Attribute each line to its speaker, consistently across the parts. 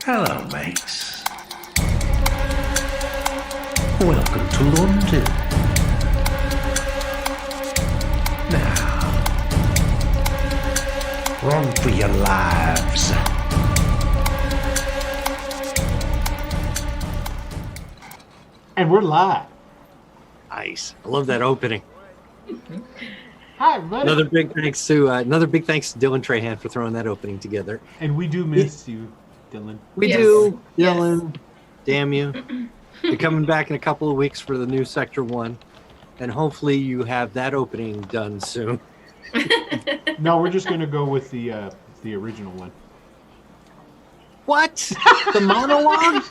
Speaker 1: Hello, mates. Welcome to London. Now, run for your lives.
Speaker 2: And we're live.
Speaker 3: Nice. I love that opening.
Speaker 2: Hi, everybody.
Speaker 3: Another big thanks to Dylan Trahan for throwing that opening together.
Speaker 2: And we do miss you, Dylan.
Speaker 3: We
Speaker 4: Yes.
Speaker 3: do,
Speaker 4: Yes.
Speaker 3: Dylan. Damn you. You're coming back in a couple of weeks for the new Sector 1. And hopefully you have that opening done soon.
Speaker 2: No, we're just going to go with the original one.
Speaker 3: What? The monologue?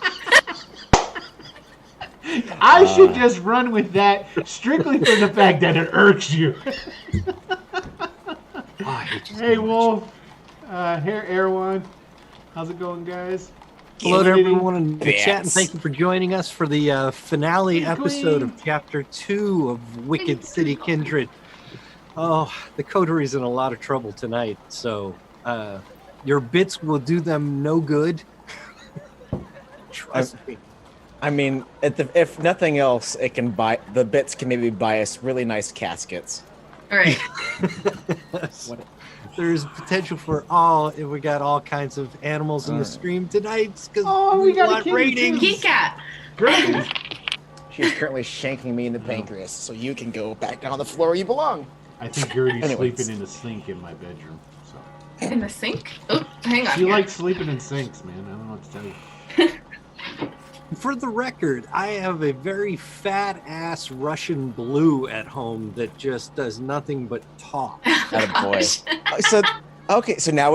Speaker 2: I should just run with that strictly for the fact that it irks you.
Speaker 3: Oh, I hate you so
Speaker 2: Hey,
Speaker 3: much.
Speaker 2: Wolf. Here, Erwan. How's it going, guys?
Speaker 3: Hello to everyone in the
Speaker 5: Bits.
Speaker 3: chat, and thank you for joining us for the finale
Speaker 2: Hey,
Speaker 3: episode
Speaker 2: Queen.
Speaker 3: of Chapter 2 of Wicked City Kindred. Oh, the coteries in a lot of trouble tonight, so your bits will do them no good. Trust me.
Speaker 5: I mean, if nothing else, it can buy the bits can maybe buy us really nice caskets.
Speaker 4: All right.
Speaker 3: There's potential for we got all kinds of animals in the stream tonight.
Speaker 2: Oh, we got a
Speaker 3: want
Speaker 2: kitty,
Speaker 3: ratings.
Speaker 2: too.
Speaker 4: Kitty cat.
Speaker 2: Great.
Speaker 5: She is currently shanking me in the pancreas, so you can go back down on the floor where you belong.
Speaker 2: I think Gertie's
Speaker 5: Anyways.
Speaker 2: sleeping in the sink in my bedroom. So
Speaker 4: In the sink? Oh, hang on.
Speaker 2: she
Speaker 4: here.
Speaker 2: likes sleeping in sinks, man. I don't know what to tell you.
Speaker 3: For the record, I have a very fat ass Russian blue at home that just does nothing but talk.
Speaker 5: Attaboy. So now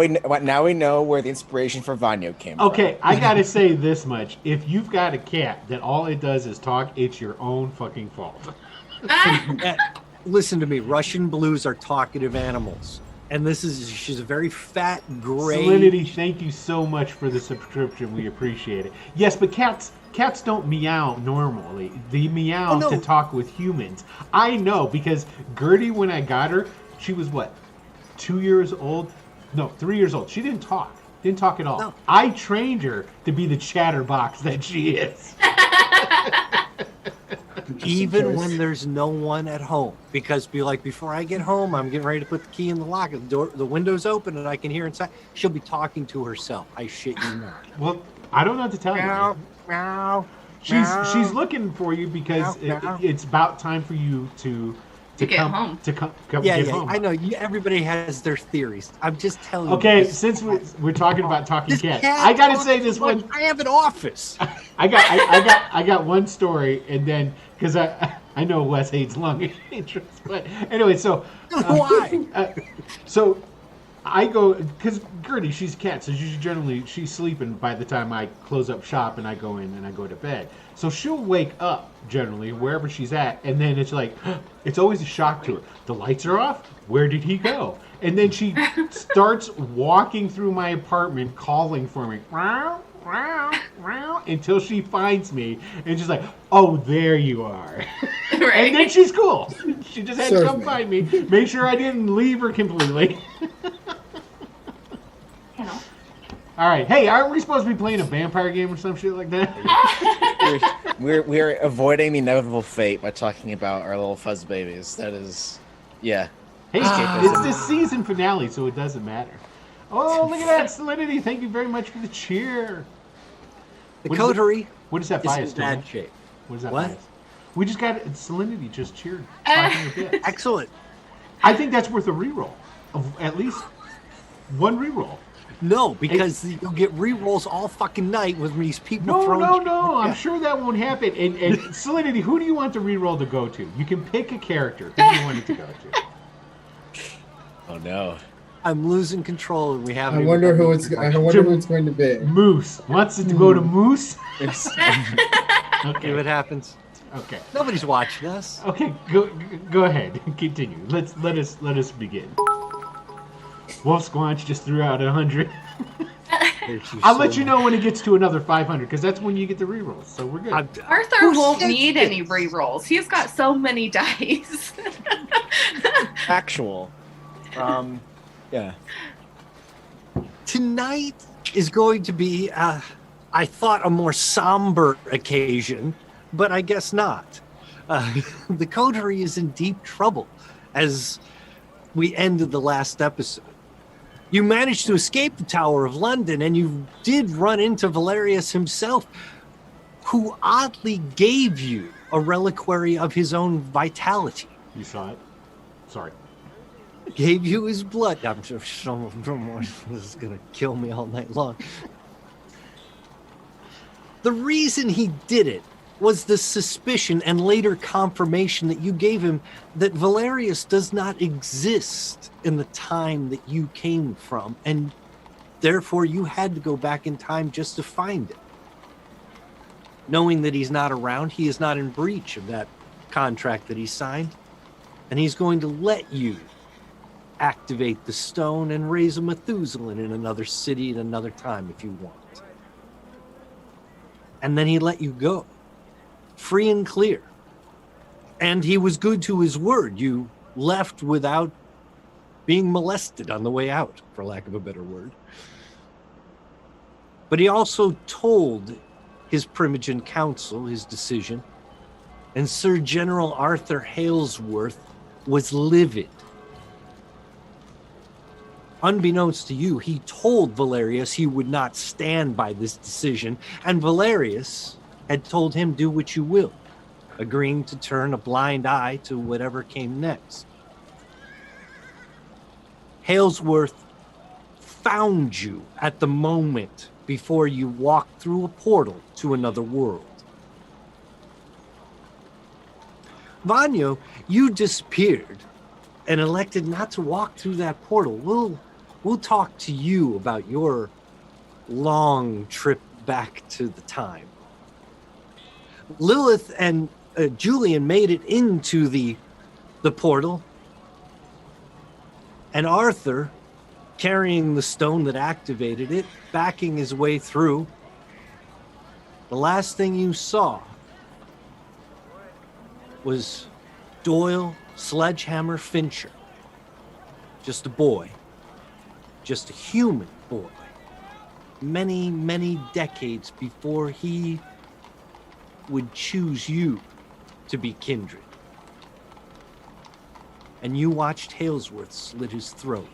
Speaker 5: we know where the inspiration for Vanyo came from.
Speaker 2: Okay, I gotta say this much. If you've got a cat that all it does is talk, it's your own fucking fault.
Speaker 3: Listen to me, Russian blues are talkative animals. And she's a very fat, gray...
Speaker 2: Salinity, thank you so much for the subscription. We appreciate it. Yes, but cats don't meow normally. They meow to talk with humans. I know, because Gertie, when I got her, she was what? 2 years old? No, 3 years old. She didn't talk. Didn't talk at all.
Speaker 3: No.
Speaker 2: I trained her to be the chatterbox that she is.
Speaker 3: Even when there's no one at home. Because before I get home, I'm getting ready to put the key in the lock. The window's open and I can hear inside. She'll be talking to herself. I shit you not.
Speaker 2: Well, I don't know what to tell
Speaker 3: Meow,
Speaker 2: you.
Speaker 3: meow,
Speaker 2: She's looking for you because
Speaker 3: Meow.
Speaker 2: it's about time for you to
Speaker 4: get
Speaker 2: come
Speaker 4: home.
Speaker 2: To come
Speaker 3: Yeah,
Speaker 2: get home.
Speaker 3: I know. Everybody has their theories. I'm just telling
Speaker 2: Okay,
Speaker 3: you.
Speaker 2: since we're talking about talking
Speaker 3: This
Speaker 2: cats,
Speaker 3: cat
Speaker 2: I gotta
Speaker 3: talks
Speaker 2: say this
Speaker 3: too much.
Speaker 2: one.
Speaker 3: I have an office.
Speaker 2: I got one story, and then because I know Wes hates long intros, but anyway, so
Speaker 3: Why?
Speaker 2: so I go because Gertie, she's a cat, so she's sleeping by the time I close up shop and I go in and I go to bed. So she'll wake up generally wherever she's at, and then it's like it's always a shock to her. The lights are off. Where did he go? And then she starts walking through my apartment, calling for me. Meow, meow, meow, until she finds me, and she's like, "Oh, there you are."
Speaker 4: Right.
Speaker 2: And then she's cool. She just had to
Speaker 6: Serve
Speaker 2: come
Speaker 6: me.
Speaker 2: find me, make sure I didn't leave her completely. All right, hey, aren't we supposed to be playing a vampire game or some shit like that?
Speaker 5: We're avoiding the inevitable fate by talking about our little fuzz babies. That is, yeah.
Speaker 2: Hey,
Speaker 5: Escapism.
Speaker 2: it's the season finale, so it doesn't matter. Oh, look at that, Salinity! Thank you very much for the cheer.
Speaker 3: The
Speaker 2: What is it?
Speaker 3: coterie
Speaker 2: What is that
Speaker 3: is
Speaker 2: bias
Speaker 3: in
Speaker 2: to?
Speaker 3: bad shape.
Speaker 2: What is that
Speaker 3: What?
Speaker 2: bias? We just got Salinity just cheered. Talking a bit.
Speaker 3: Excellent.
Speaker 2: I think that's worth a reroll, of at least one reroll.
Speaker 3: No, because you'll get re-rolls all fucking night with these people
Speaker 2: No,
Speaker 3: throwing...
Speaker 2: no. I'm sure that won't happen. And Salinity, who do you want the reroll to go to? You can pick a character. Who do you want it to go to?
Speaker 5: Oh no.
Speaker 3: I'm losing control and we haven't...
Speaker 6: I
Speaker 3: even
Speaker 6: wonder
Speaker 3: done
Speaker 6: who
Speaker 3: the
Speaker 6: it's. I
Speaker 3: introduction.
Speaker 6: wonder who it's going to be.
Speaker 2: Moose wants it to go to Moose.
Speaker 3: See
Speaker 2: Okay.
Speaker 3: what happens.
Speaker 2: Okay.
Speaker 3: Nobody's watching us.
Speaker 2: Okay. Go ahead. Continue. Let us begin. Wolf Squanch just threw out 100. I'll let you know when it gets to another 500 because that's when you get the rerolls. So we're good.
Speaker 4: Arthur
Speaker 3: Who
Speaker 4: won't
Speaker 3: said
Speaker 4: need
Speaker 3: this?
Speaker 4: any re-rolls. He's got so many dice.
Speaker 5: Actual. Yeah.
Speaker 3: Tonight is going to be I thought a more somber occasion, but I guess not. The coterie is in deep trouble as we ended the last episode. You managed to escape the Tower of London, and you did run into Valerius himself, who oddly gave you a reliquary of his own vitality.
Speaker 2: You saw it? Sorry.
Speaker 3: Gave you his blood. I'm sure someone is going to kill me all night long. The reason he did it was the suspicion and later confirmation that you gave him that Valerius does not exist in the time that you came from, and therefore you had to go back in time just to find it. Knowing that he's not around, he is not in breach of that contract that he signed, and he's going to let you activate the stone and raise a Methuselah in another city at another time if you want. And then he let you go, free and clear. And he was good to his word. You left without being molested on the way out, for lack of a better word. But he also told his Primogen Council his decision, and Sir General Arthur Halesworth was livid. Unbeknownst to you, he told Valerius he would not stand by this decision, and Valerius had told him, do what you will, agreeing to turn a blind eye to whatever came next. Halesworth found you at the moment before you walked through a portal to another world. Vanyo, you disappeared and elected not to walk through that portal. We'll talk to you about your long trip back to the time. Lilith and Julian made it into the portal, and Arthur, carrying the stone that activated it, backing his way through. The last thing you saw was Doyle Sledgehammer Fincher. Just a boy. Just a human boy. Many, many decades before he would choose you to be Kindred. And you watched Halesworth slit his throat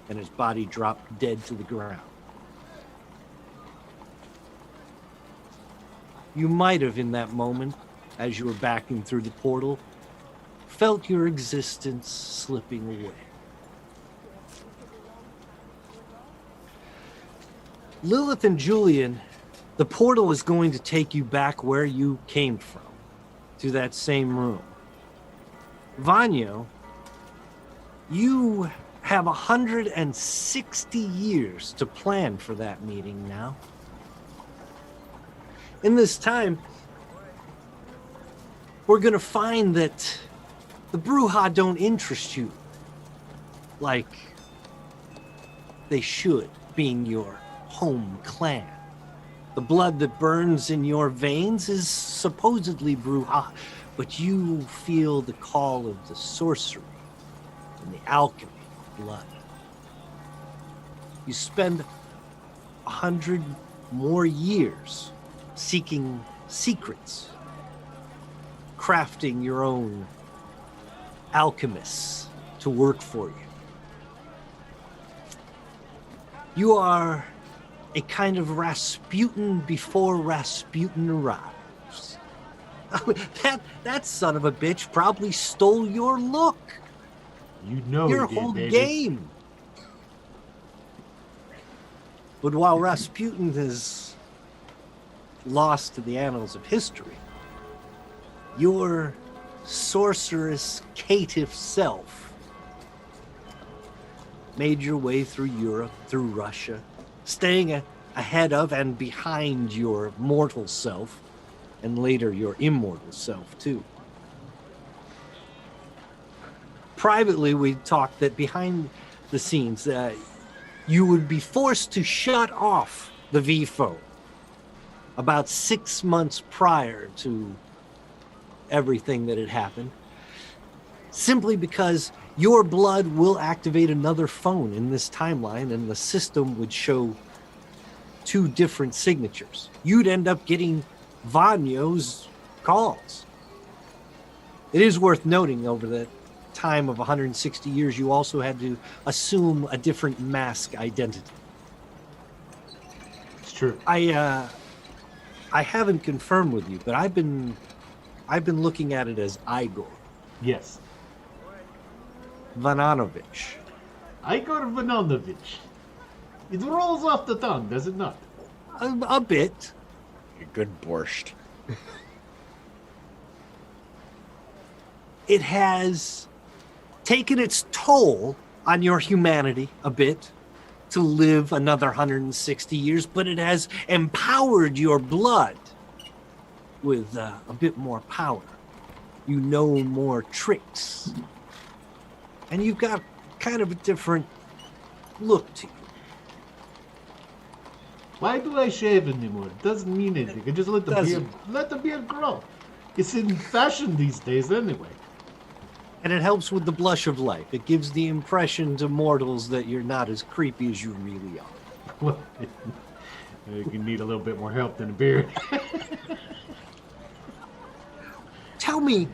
Speaker 3: and his body dropped dead to the ground. You might have, in that moment, as you were backing through the portal, felt your existence slipping away. Lilith and Julian, the portal is going to take you back where you came from, to that same room. Vanyo, you have 160 years to plan for that meeting now. In this time, we're going to find that the Brujah don't interest you like they should, being your home clan. The blood that burns in your veins is supposedly Brujah, but you feel the call of the sorcery and the alchemy of blood. You spend 100 more years seeking secrets, crafting your own alchemists to work for you. You are a kind of Rasputin before Rasputin arrives. That son of a bitch probably stole your look.
Speaker 2: You know
Speaker 3: Your
Speaker 2: he did,
Speaker 3: whole
Speaker 2: baby.
Speaker 3: game. But while Rasputin is lost to the annals of history, your sorceress caitiff self made your way through Europe, through Russia, staying ahead of and behind your mortal self, and later your immortal self too. Privately, we talked that behind the scenes, you would be forced to shut off the V-phone about 6 months prior to everything that had happened, simply because your blood will activate another phone in this timeline, and the system would show two different signatures. You'd end up getting Vanyo's calls. It is worth noting over the time of 160 years, you also had to assume a different mask identity.
Speaker 2: It's true.
Speaker 3: I haven't confirmed with you, but I've been looking at it as Igor
Speaker 2: Yes.
Speaker 3: Vananovich.
Speaker 2: Igor Vananovich. It rolls off the tongue, does it not?
Speaker 3: A bit.
Speaker 5: A good borscht.
Speaker 3: It has taken its toll on your humanity a bit to live another 160 years, but it has empowered your blood with a bit more power. You know more tricks. And you've got kind of a different look to you.
Speaker 2: Why do I shave anymore? It doesn't mean anything. I just let the beard grow. It's in fashion these days anyway.
Speaker 3: And it helps with the blush of life. It gives the impression to mortals that you're not as creepy as you really are.
Speaker 2: Well, you need a little bit more help than a beard.
Speaker 3: Tell me,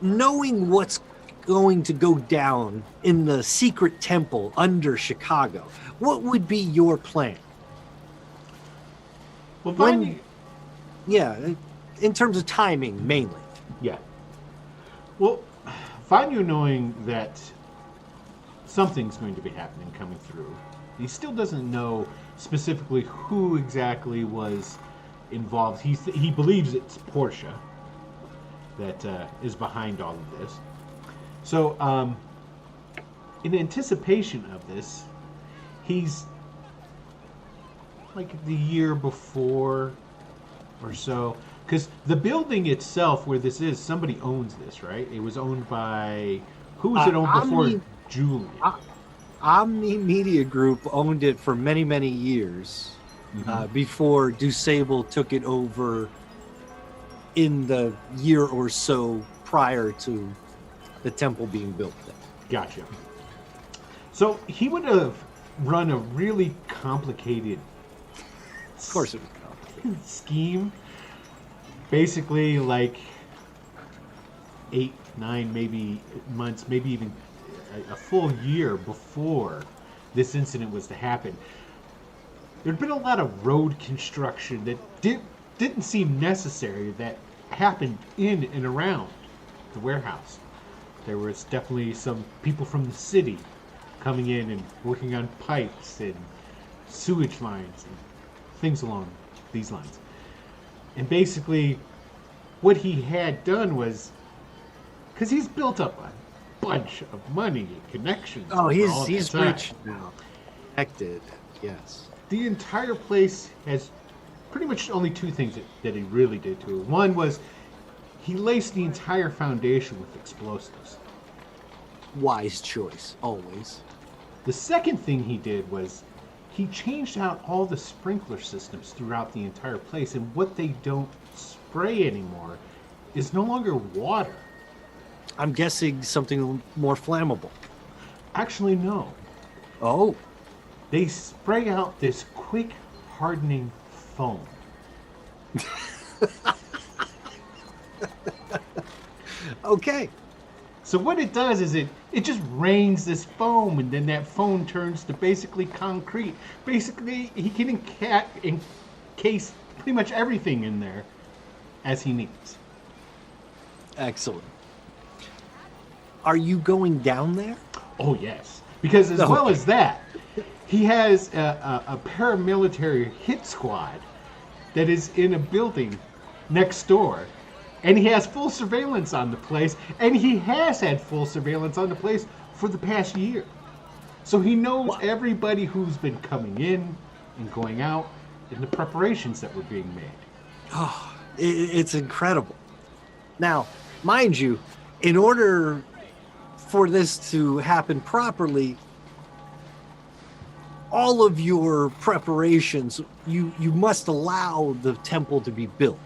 Speaker 3: knowing what's going to go down in the secret temple under Chicago, what would be your plan?
Speaker 2: Well,
Speaker 3: Yeah, in terms of timing, mainly.
Speaker 2: Yeah. Well, find you knowing that something's going to be happening coming through. He still doesn't know specifically who exactly was involved. He believes it's Portia that is behind all of this. So, in anticipation of this, he's like the year before or so, because the building itself where this is, somebody owns this, right? It was owned by, who was it owned before Julia?
Speaker 3: Omni Media Group owned it for many, many years before DuSable took it over in the year or so prior to the temple being built there.
Speaker 2: Gotcha. So he would have run a really complicated
Speaker 3: Of course it was complicated.
Speaker 2: scheme. Basically, like 8, 9, maybe months, maybe even a full year before this incident was to happen. There'd been a lot of road construction that didn't seem necessary that happened in and around the warehouse. There was definitely some people from the city coming in and working on pipes and sewage lines and things along these lines. And basically, what he had done was, because he's built up a bunch of money and connections.
Speaker 3: Oh,
Speaker 2: over all
Speaker 3: he's
Speaker 2: that time.
Speaker 3: rich now. Connected, yes.
Speaker 2: The entire place has pretty much only two things that he really did to it. One was he laced the entire foundation with explosives.
Speaker 3: Wise choice, always.
Speaker 2: The second thing he did was he changed out all the sprinkler systems throughout the entire place, and what they don't spray anymore is no longer water.
Speaker 3: I'm guessing something more flammable.
Speaker 2: Actually, no.
Speaker 3: Oh,
Speaker 2: They spray out this quick hardening foam.
Speaker 3: okay.
Speaker 2: So what it does is it just rains this foam, and then that foam turns to basically concrete. Basically, he can encase pretty much everything in there as he needs.
Speaker 3: Excellent. Are you going down there?
Speaker 2: Oh, yes. Because as well as that, he has a paramilitary hit squad that is in a building next door. And he has full surveillance on the place. And he has had full surveillance on the place for the past year. So he knows everybody who's been coming in and going out and the preparations that were being made.
Speaker 3: Oh, it's incredible. Now, mind you, in order for this to happen properly, all of your preparations, you must allow the temple to be built,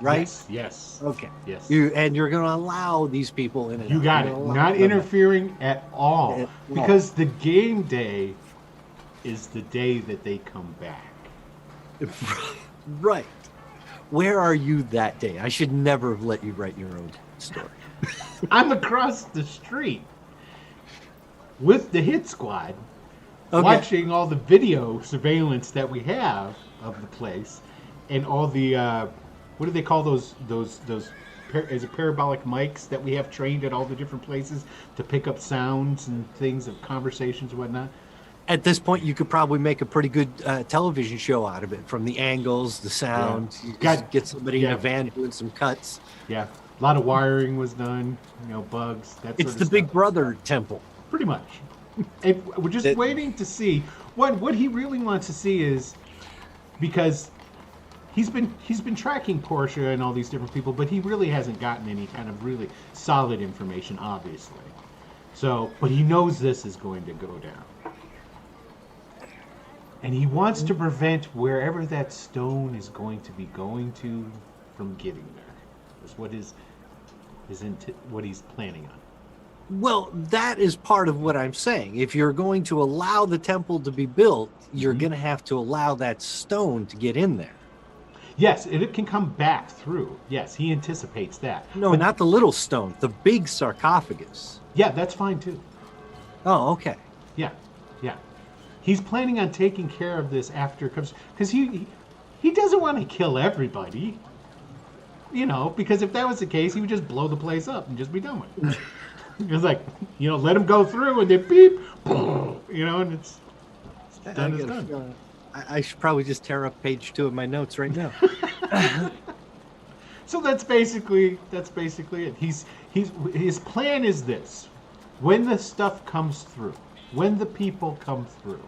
Speaker 3: right?
Speaker 2: Yes.
Speaker 3: Okay.
Speaker 2: Yes.
Speaker 3: You're going to allow these people in and
Speaker 2: You
Speaker 3: out.
Speaker 2: got
Speaker 3: You're
Speaker 2: it.
Speaker 3: gonna allow
Speaker 2: Not
Speaker 3: them.
Speaker 2: interfering at all.
Speaker 3: At all.
Speaker 2: Because the game day is the day that they come back.
Speaker 3: Right. Where are you that day? I should never have let you write your own story.
Speaker 2: I'm across the street with the hit squad,
Speaker 3: Okay.
Speaker 2: watching all the video surveillance that we have of the place, and all the what do they call those is it parabolic mics that we have trained at all the different places to pick up sounds and things of conversations and whatnot.
Speaker 3: At this point, you could probably make a pretty good television show out of it, from the angles, the sound.
Speaker 2: Yeah.
Speaker 3: You just get somebody in
Speaker 2: Yeah.
Speaker 3: a van doing some cuts.
Speaker 2: Yeah, a lot of wiring was done. Bugs. That
Speaker 3: It's
Speaker 2: sort
Speaker 3: the
Speaker 2: of
Speaker 3: Big
Speaker 2: stuff.
Speaker 3: Brother temple.
Speaker 2: Pretty much. And we're just
Speaker 5: It-
Speaker 2: waiting to see what he really wants to see is, because he's been tracking Portia and all these different people, but he really hasn't gotten any kind of really solid information, obviously. So, but he knows this is going to go down, and he wants to prevent wherever that stone is going to be going to from getting there. That's what what he's planning on.
Speaker 3: Well, that is part of what I'm saying. If you're going to allow the temple to be built, you're going to have to allow that stone to get in there.
Speaker 2: Yes, it can come back through. Yes, he anticipates that.
Speaker 3: No, not the little stone, the big sarcophagus.
Speaker 2: Yeah, that's fine too.
Speaker 3: Oh, okay.
Speaker 2: Yeah, yeah. He's planning on taking care of this after it comes, because he doesn't want to kill everybody. Because if that was the case, he would just blow the place up and just be done with it. It's like, let him go through and then beep, and it's done. It's done.
Speaker 3: I should probably just tear up page 2 of my notes right now.
Speaker 2: So that's basically it. His plan is this: when the stuff comes through, when the people come through,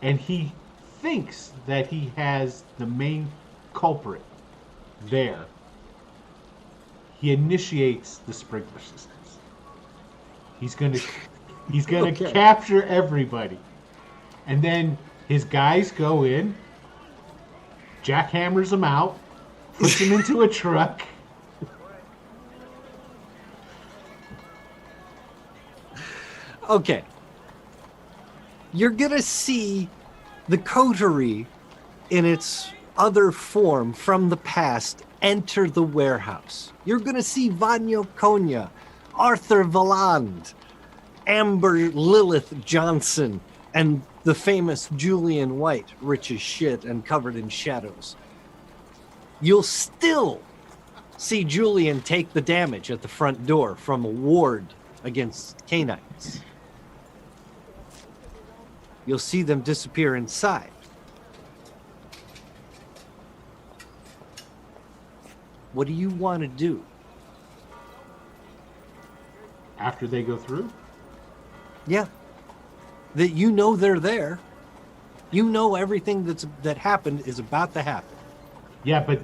Speaker 2: and he thinks that he has the main culprit there, he initiates the sprinkler systems. He's gonna
Speaker 3: Okay.
Speaker 2: capture everybody, and then his guys go in, jackhammers them out, puts them into a truck.
Speaker 3: Okay. You're going to see the coterie in its other form from the past enter the warehouse. You're going to see Vanyo Konya, Arthur Valand, Amber Lilith Johnson, and the famous Julian White, rich as shit and covered in shadows. You'll still see Julian take the damage at the front door from a ward against canines. You'll see them disappear inside. What do you want to do?
Speaker 2: After they go through?
Speaker 3: Yeah. That they're there. Everything that happened is about to happen.
Speaker 2: Yeah, but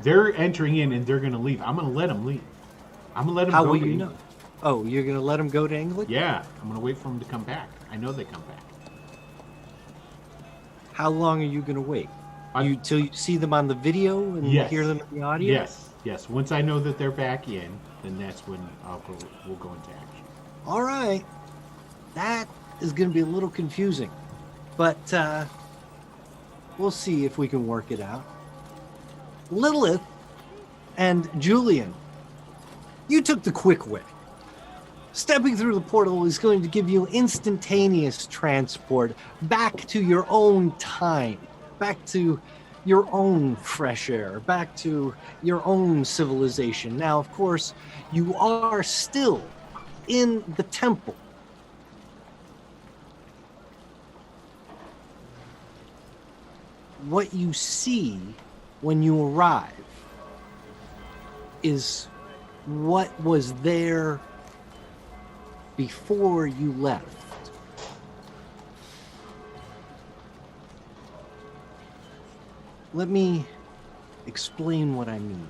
Speaker 2: they're entering in and they're going to leave. I'm going to let them leave. I'm going to let them
Speaker 3: How
Speaker 2: go
Speaker 3: will
Speaker 2: to
Speaker 3: you
Speaker 2: England.
Speaker 3: know? Oh, you're going to let them go to England?
Speaker 2: Yeah, I'm going to wait for them to come back. I know they come back.
Speaker 3: How long are you going to wait?
Speaker 2: I-
Speaker 3: Till you see them on the video and
Speaker 2: Yes.
Speaker 3: hear them in the audio?
Speaker 2: Yes. Once I know that they're back in, then that's when we'll go into action.
Speaker 3: All right. That is going to be a little confusing. But we'll see if we can work it out. Lilith and Julian, you took the quick way. Stepping through the portal is going to give you instantaneous transport back to your own time, back to your own fresh air, back to your own civilization. Now, of course, you are still in the temple. What you see when you arrive is what was there before you left. Let me explain what I mean.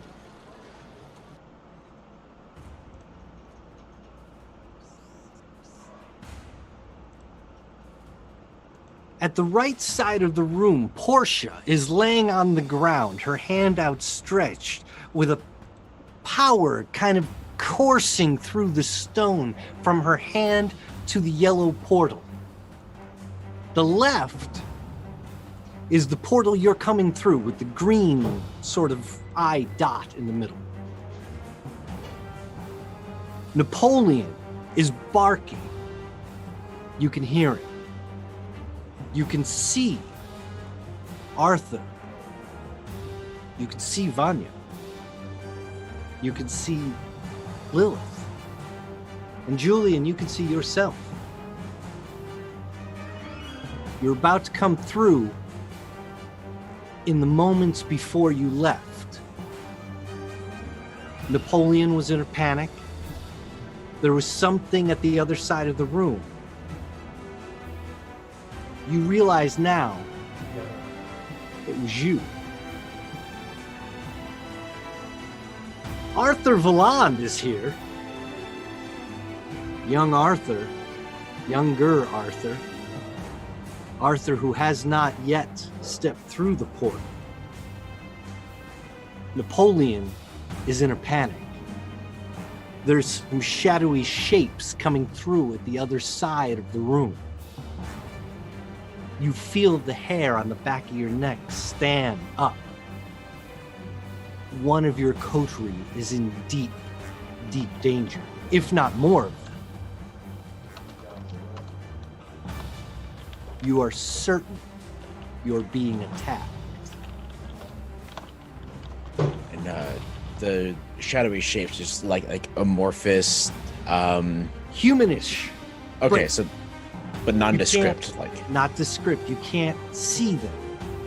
Speaker 3: At the right side of the room, Portia is laying on the ground, her hand outstretched, with a power kind of coursing through the stone from her hand to the yellow portal. The left is the portal you're coming through with the green sort of eye dot in the middle. Napoleon is barking. You can hear it. You can see Arthur. You can see Vanya. You can see Lilith. And Julian, you can see yourself. You're about to come through in the moments before you left. Napoleon was in a panic. There was something at the other side of the room. You realize now it was you. Arthur Valand is here. Young Arthur, younger Arthur. Arthur who has not yet stepped through the portal. Napoleon is in a panic. There's some shadowy shapes coming through at the other side of the room. You feel the hair on the back of your neck stand up. One of your coterie is in deep, deep danger, if not more of them. You are certain you're being attacked.
Speaker 5: And the shadowy shapes just like amorphous.
Speaker 3: Humanish.
Speaker 5: Okay, but nondescript,
Speaker 3: Not descript. You can't see them.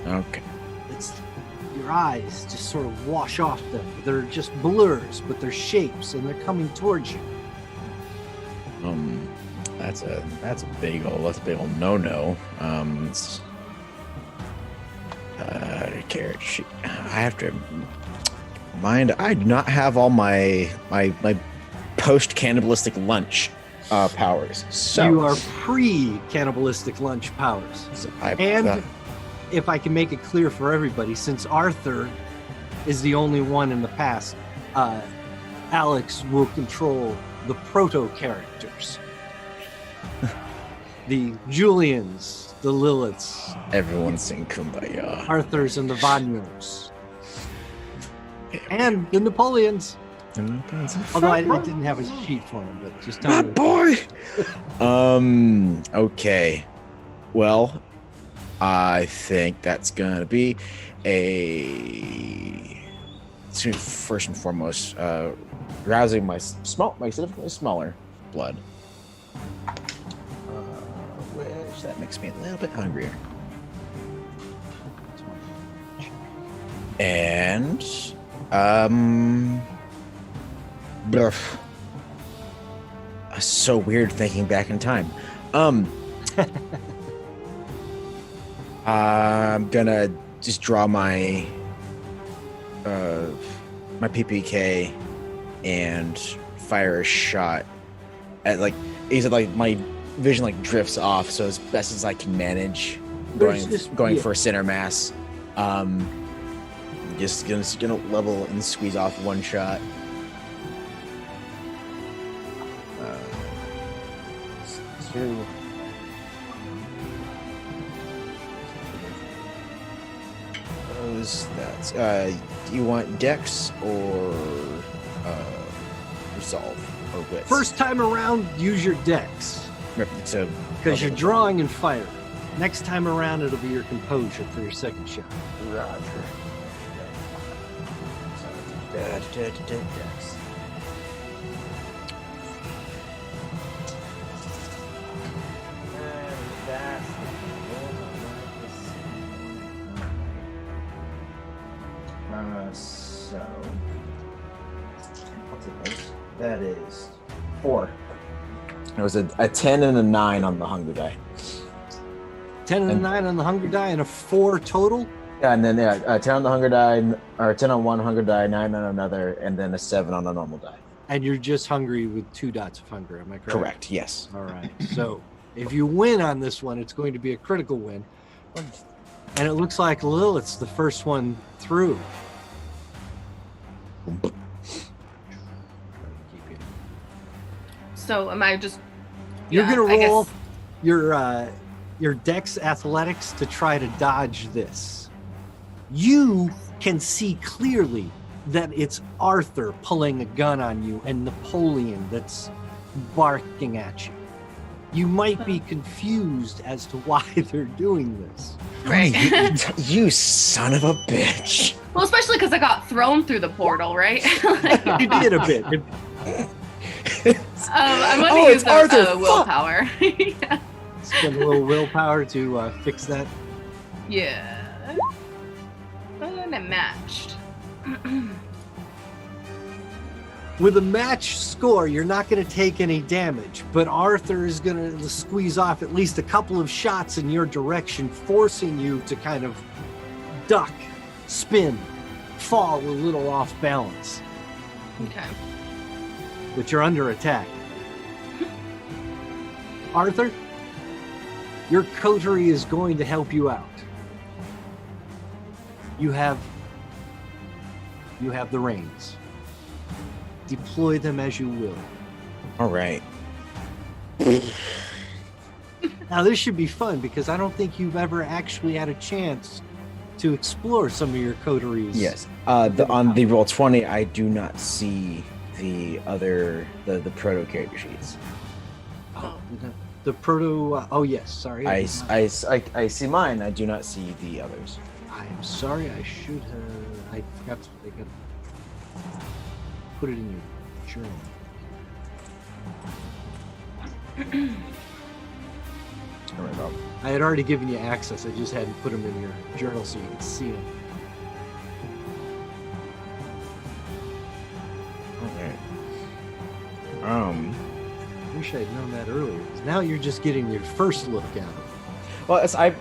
Speaker 5: Okay.
Speaker 3: It's your eyes just sort of wash off them. They're just blurs, but they're shapes, and they're coming towards you.
Speaker 5: That's a big old no-no. Carrot sheet. I have to mind. I do not have all my post-cannibalistic lunch powers. So
Speaker 3: You are pre-cannibalistic lunch powers. If I can make it clear for everybody, since Arthur is the only one in the past, Alex will control the proto-characters. The Julians, the Liliths,
Speaker 5: everyone's sing Kumbaya.
Speaker 3: Arthurs and the Vanyos. And the Napoleons. Although I didn't have a sheet for him, but just tell me.
Speaker 5: Boy! Okay. Well, I think that's gonna be first and foremost, rousing my significantly smaller blood. Which that makes me a little bit hungrier. And so weird thinking back in time. I'm gonna just draw my PPK and fire a shot at my vision drifts off, so as best as I can manage going for a center mass. Just gonna level and squeeze off one shot. Two. That's do you want Dex or Resolve or Wits?
Speaker 3: First time around, use your Dex. Because you're drawing and firing. Next time around, it'll be your composure for your second shot.
Speaker 5: Roger. Dex. So that is 4. It was a 10 and a 9 on the hunger die.
Speaker 3: 10 and a 9 on the hunger die and a 4 total?
Speaker 5: Yeah, and then 10 on the hunger die, or 10 on one hunger die, 9 on another, and then a 7 on a normal die.
Speaker 3: And you're just hungry with 2 dots of hunger, am I correct?
Speaker 5: Correct, yes.
Speaker 3: All right. So if you win on this one, it's going to be a critical win. And it looks like Lilith's the first one through.
Speaker 4: So am I just?
Speaker 3: You're
Speaker 4: yeah,
Speaker 3: gonna
Speaker 4: I
Speaker 3: roll
Speaker 4: guess-
Speaker 3: your dex athletics to try to dodge this. You can see clearly that it's Arthur pulling a gun on you and Napoleon that's barking at you. You might be confused as to why they're doing this.
Speaker 4: Right.
Speaker 5: You son of a bitch.
Speaker 4: Well, especially because I got thrown through the portal, right?
Speaker 3: You did a bit.
Speaker 4: I'm going
Speaker 5: Oh,
Speaker 4: to
Speaker 5: it's
Speaker 4: use
Speaker 5: Arthur, fuck.
Speaker 4: willpower. Yeah.
Speaker 3: Spend a little willpower to fix that.
Speaker 4: Yeah. And it matched.
Speaker 3: With a match score, you're not going to take any damage, but Arthur is going to squeeze off at least a couple of shots in your direction, forcing you to kind of duck, spin, fall a little off balance.
Speaker 4: Okay.
Speaker 3: But you're under attack. Arthur, your coterie is going to help you out. You have the reins. Deploy them as you will.
Speaker 5: All right.
Speaker 3: Now this should be fun because I don't think you've ever actually had a chance to explore some of your coteries.
Speaker 5: Yes. On the roll 20, I do not see the proto character sheets.
Speaker 3: Oh, the proto. Oh yes, sorry.
Speaker 5: I see mine. I do not see the others.
Speaker 3: I'm sorry. I should have. I forgot to put it in your journal.
Speaker 5: Oh my God.
Speaker 3: I had already given you access. I just hadn't put them in your journal so you could see them.
Speaker 5: Okay.
Speaker 3: Wish I'd known that earlier. 'Cause now you're just getting your first look at them.
Speaker 5: Well, as I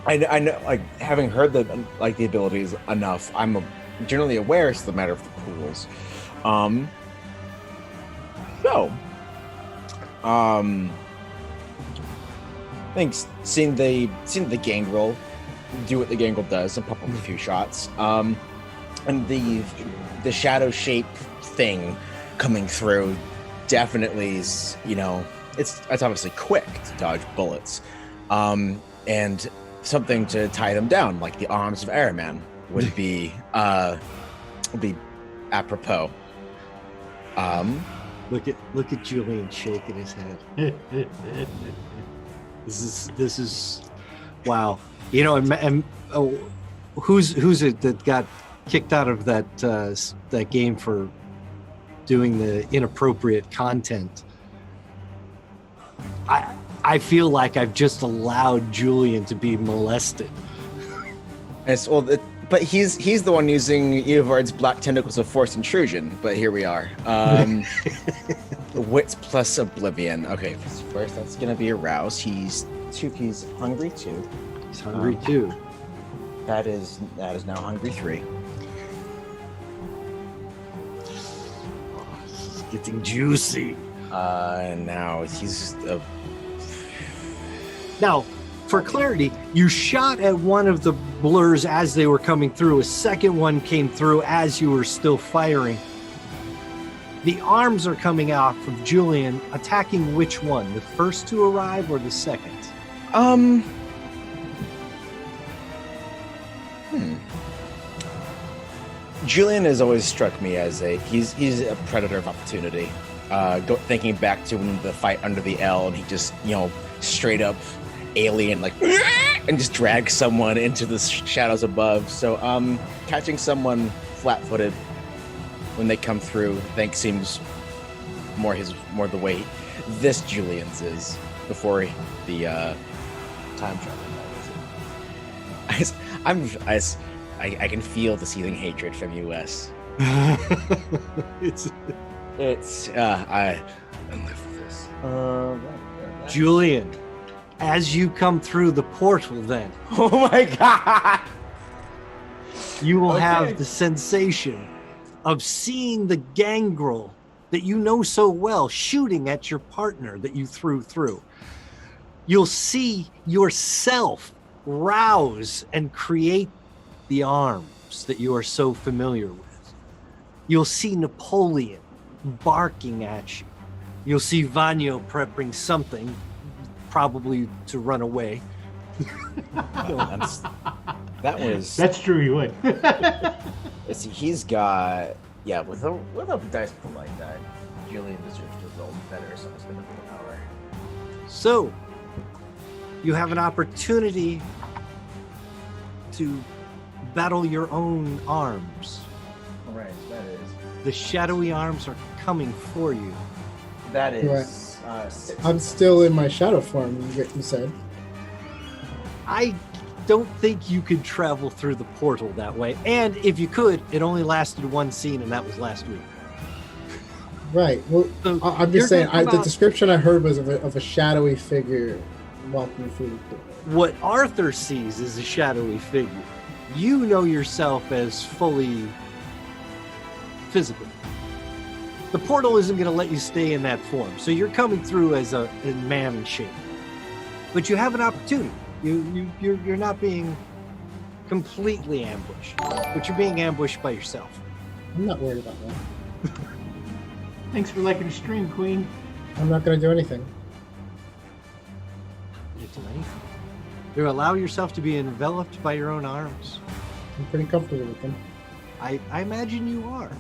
Speaker 5: know, like having heard the abilities enough, I'm generally aware it's the matter of the pools. I think seeing the gangrel do what the gangrel does and pop up a few shots, and the shadow shape thing coming through definitely is, it's obviously quick to dodge bullets, and something to tie them down, like the arms of Araman would be apropos.
Speaker 3: Look at Julian shaking his head. This is wow. Who's it that got kicked out of that game for doing the inappropriate content? I feel like I've just allowed Julian to be molested.
Speaker 5: But he's the one using Eivard's black tentacles of forced intrusion. But here we are. Wits plus oblivion. Okay, first that's gonna be aroused. He's hungry too.
Speaker 3: He's hungry too.
Speaker 5: That is now hungry 3.
Speaker 3: Oh, this is getting juicy.
Speaker 5: And now he's
Speaker 3: Now, for clarity, you shot at one of the blurs as they were coming through. A second one came through as you were still firing. The arms are coming out from Julian, attacking which one? The first to arrive or the second?
Speaker 5: Julian has always struck me as he's a predator of opportunity. Thinking back to when the fight under the L, and he just straight up alien and just drag someone into the shadows above. So catching someone flat-footed when they come through, I think seems more the way this Julian's is before the time travel. I can feel the seething hatred from US.
Speaker 3: It's
Speaker 5: I live with this.
Speaker 3: Julian, as you come through the portal then,
Speaker 5: Oh my God!
Speaker 3: you will
Speaker 5: Okay.
Speaker 3: have the sensation of seeing the gangrel that you know so well shooting at your partner that you threw through. You'll see yourself rouse and create the arms that you are so familiar with. You'll see Napoleon barking at you. You'll see Vanyo prepping something probably to run away.
Speaker 2: That's true. He would.
Speaker 5: Let's see, he's got with a dice pool like that, Julian deserves to roll better, so it's gonna be power.
Speaker 3: So, you have an opportunity to battle your own arms.
Speaker 5: Alright, that is.
Speaker 3: The shadowy arms are coming for you.
Speaker 5: That is 6.
Speaker 6: I'm still in my shadow form, you said.
Speaker 3: I don't think you could travel through the portal that way. And if you could, it only lasted one scene, and that was last week.
Speaker 6: Right. Well,
Speaker 3: So
Speaker 6: I'm
Speaker 3: you're
Speaker 6: just saying,
Speaker 3: gonna come
Speaker 6: the
Speaker 3: out-
Speaker 6: description I heard was of a shadowy figure walking through the portal.
Speaker 3: What Arthur sees is a shadowy figure. You know yourself as fully physical. The portal isn't going to let you stay in that form, so you're coming through as a man shape. But you have an opportunity. You're not being completely ambushed, but you're being ambushed by yourself.
Speaker 6: I'm not worried about that.
Speaker 2: Thanks for liking the stream, Queen.
Speaker 6: I'm not going to do anything.
Speaker 3: You do anything. You allow yourself to be enveloped by your own arms.
Speaker 6: I'm pretty comfortable with them.
Speaker 3: I imagine you are.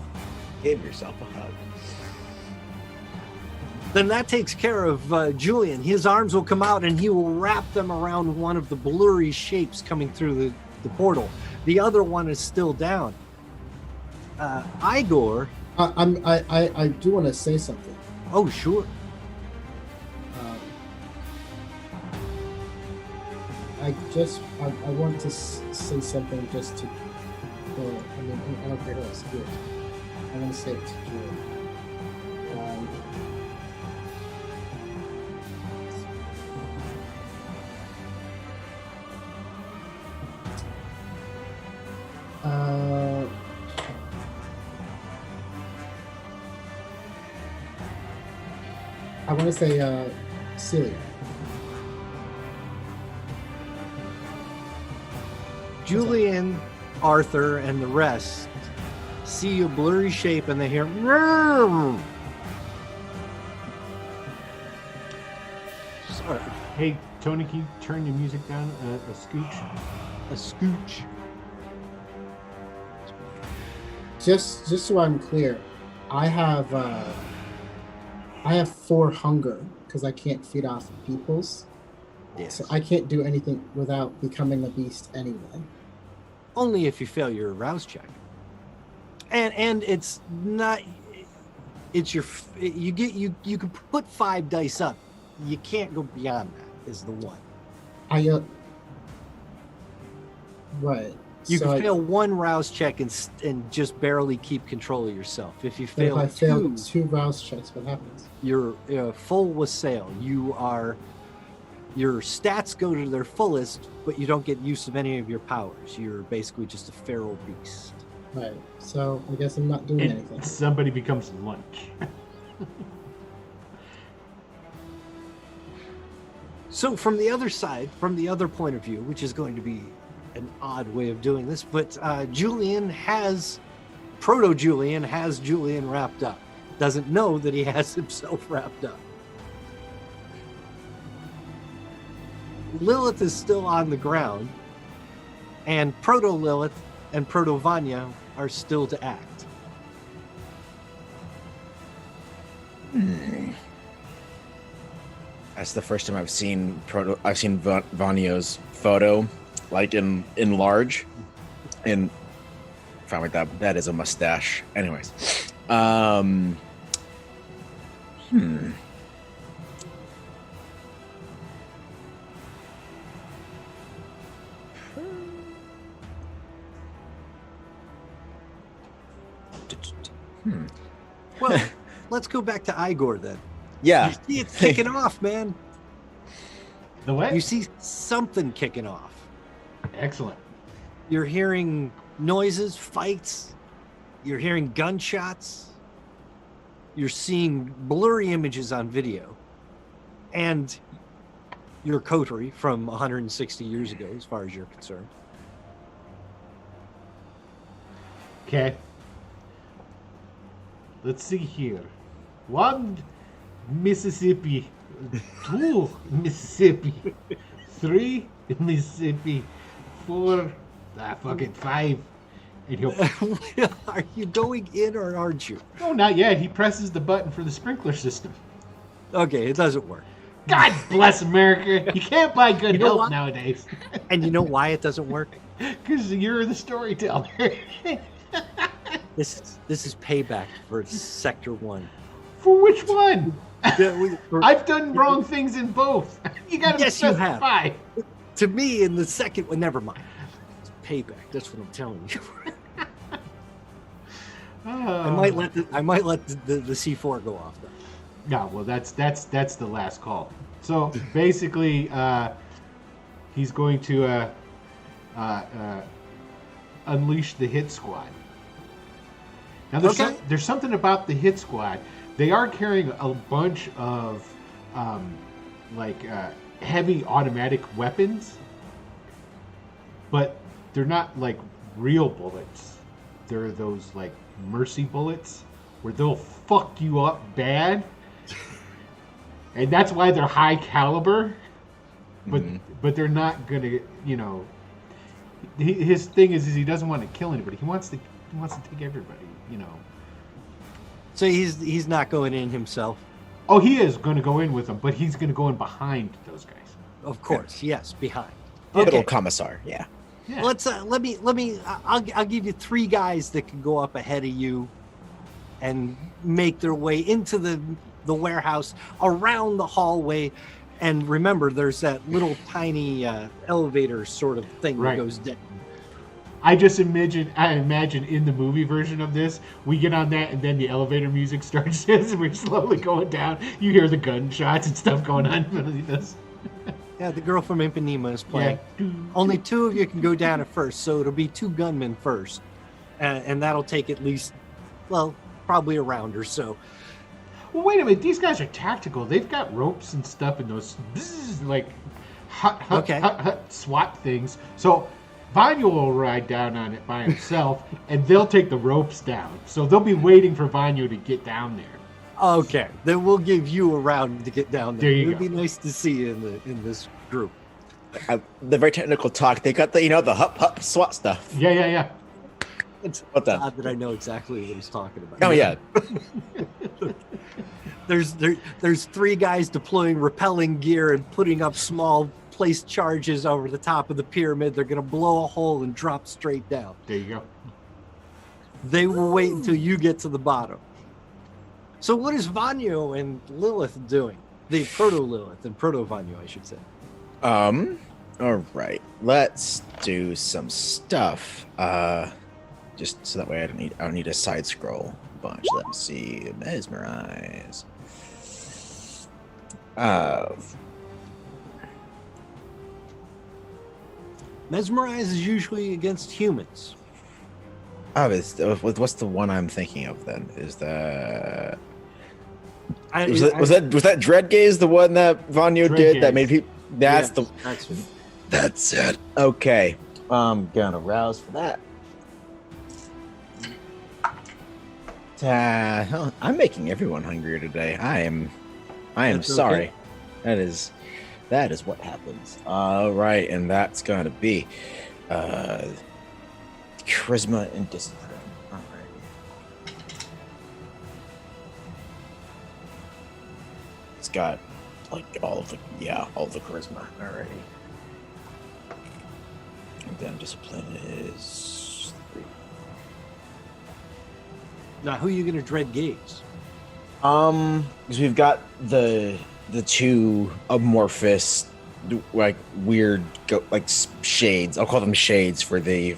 Speaker 5: Give yourself a hug.
Speaker 3: Then that takes care of Julian. His arms will come out and he will wrap them around one of the blurry shapes coming through the portal. The other one is still down. Igor.
Speaker 6: I do want to say something.
Speaker 3: Oh, sure.
Speaker 6: I want to say something just to. I don't care who else do it. I want to say it to Julian. I want to say Celia.
Speaker 3: Julian, Arthur, and the rest see a blurry shape and they hear. "Meow." Sorry,
Speaker 2: Hey, Tony, can you turn your music down a scooch?
Speaker 3: a scooch.
Speaker 6: Just so I'm clear, I have 4 hunger because I can't feed off people's.
Speaker 3: Yes.
Speaker 6: So I can't do anything without becoming a beast anyway.
Speaker 3: Only if you fail your rouse check. And it's not. It's your. You can put 5 dice up. You can't go beyond that. Is the one.
Speaker 6: Right.
Speaker 3: You
Speaker 6: So
Speaker 3: can fail 1 rouse check and just barely keep control of yourself. If you
Speaker 6: But
Speaker 3: fail
Speaker 6: if I fail
Speaker 3: 2,
Speaker 6: 2 rouse checks, what happens?
Speaker 3: you're full wassail. Your stats go to their fullest, but you don't get use of any of your powers. You're basically just a feral beast.
Speaker 6: Right. So I guess I'm not doing anything.
Speaker 2: And somebody becomes lunch.
Speaker 3: So from the other side, from the other point of view, which is going to be an odd way of doing this, but Proto-Julian has Julian wrapped up. Doesn't know that he has himself wrapped up. Lilith is still on the ground, and Proto-Lilith and Proto-Vanya are still to act.
Speaker 5: That's the first time I've seen Vanya's photo, like in large, and found like that is a mustache. Anyways,
Speaker 3: Well, let's go back to Igor then.
Speaker 5: Yeah.
Speaker 3: You see it kicking off, man.
Speaker 2: The what?
Speaker 3: You see something kicking off.
Speaker 2: Excellent.
Speaker 3: You're hearing noises, fights. You're hearing gunshots. You're seeing blurry images on video. And your coterie from 160 years ago, as far as you're concerned.
Speaker 2: Okay. Let's see here. One Mississippi 2 Mississippi, 3 Mississippi, 4, fuck it, 5. And he'll,
Speaker 3: Are you going in or aren't you?
Speaker 2: no, not yet. He presses the button for the sprinkler system.
Speaker 3: Okay, it doesn't work.
Speaker 2: God bless America. You can't buy good
Speaker 3: You know
Speaker 2: health
Speaker 3: what?
Speaker 2: nowadays.
Speaker 3: And you know why it doesn't work?
Speaker 2: Because you're the storyteller.
Speaker 3: This is payback for Sector 1.
Speaker 2: For which one?
Speaker 3: For-
Speaker 2: I've done wrong things in both. You gotta
Speaker 3: Yes, you have.
Speaker 2: specify.
Speaker 3: To me, in the second one, never mind. It's payback. That's what I'm telling you. I might let the C4 go off though.
Speaker 2: No, well, that's the last call. So basically, he's going to unleash the hit squad. Now, there's something about the hit squad. They are carrying a bunch of heavy automatic weapons, but they're not like real bullets. They're those like mercy bullets where they'll fuck you up bad. And that's why they're high caliber, but they're not gonna, his thing is he doesn't want to kill anybody. He wants to take everybody,
Speaker 3: So he's not going in himself.
Speaker 2: Oh, he is going to go in with them, but he's going to go in behind those guys.
Speaker 3: Of course, yes, behind.
Speaker 5: Little commissar, yeah.
Speaker 2: Yeah.
Speaker 3: Let's let me. I'll give you 3 guys that can go up ahead of you, and make their way into the warehouse, around the hallway, and remember, there's that little tiny elevator sort of thing
Speaker 2: Right.
Speaker 3: that goes down.
Speaker 2: I imagine in the movie version of this, we get on that and then the elevator music starts as we're slowly going down. You hear the gunshots and stuff going on underneath us.
Speaker 3: Yeah, the girl from Ipanema is playing.
Speaker 2: Yeah.
Speaker 3: Only 2 of you can go down at first, so it'll be 2 gunmen first, and that'll take at least, well, probably a round or so.
Speaker 2: Well, wait a minute. These guys are tactical. They've got ropes and stuff in those hut SWAT things. So Vanya will ride down on it by himself, and they'll take the ropes down. So they'll be waiting for Vanya to get down there.
Speaker 3: Okay, then we'll give you a round to get down there.
Speaker 2: There you
Speaker 3: It'd
Speaker 2: go.
Speaker 3: be nice to see you in this group.
Speaker 5: The very technical talk. They got the the hup SWAT stuff.
Speaker 2: Yeah.
Speaker 3: It's
Speaker 5: What the-
Speaker 3: odd that I know exactly what he's talking about.
Speaker 5: Oh yeah.
Speaker 3: There's 3 guys deploying repelling gear and putting up small placed charges over the top of the pyramid. They're gonna blow a hole and drop straight down.
Speaker 2: There you go.
Speaker 3: They will wait until you get to the bottom. So what is Vanyo and Lilith doing? The Proto-Lilith and Proto-Vanyo, I should say.
Speaker 5: All right. Let's do some stuff. Just so that way I don't need a side scroll bunch. Let me see. Mesmerize.
Speaker 3: Mesmerize is usually against humans.
Speaker 5: What's the one I'm thinking of then? Is the was that Dread Gaze the one that Vanyo
Speaker 2: Dread
Speaker 5: did
Speaker 2: Gaze.
Speaker 5: that made people? That's
Speaker 3: That's
Speaker 5: it. Okay, I'm gonna rouse for that. I'm making everyone hungrier today. I am
Speaker 3: That's
Speaker 5: sorry.
Speaker 3: okay.
Speaker 5: That is what happens. All right, and that's gonna be charisma and discipline. All right. It's got like all the charisma already. And then discipline is 3.
Speaker 3: Now, who are you going to dread gaze?
Speaker 5: Because we've got the 2 amorphous, like weird, shades. I'll call them shades for the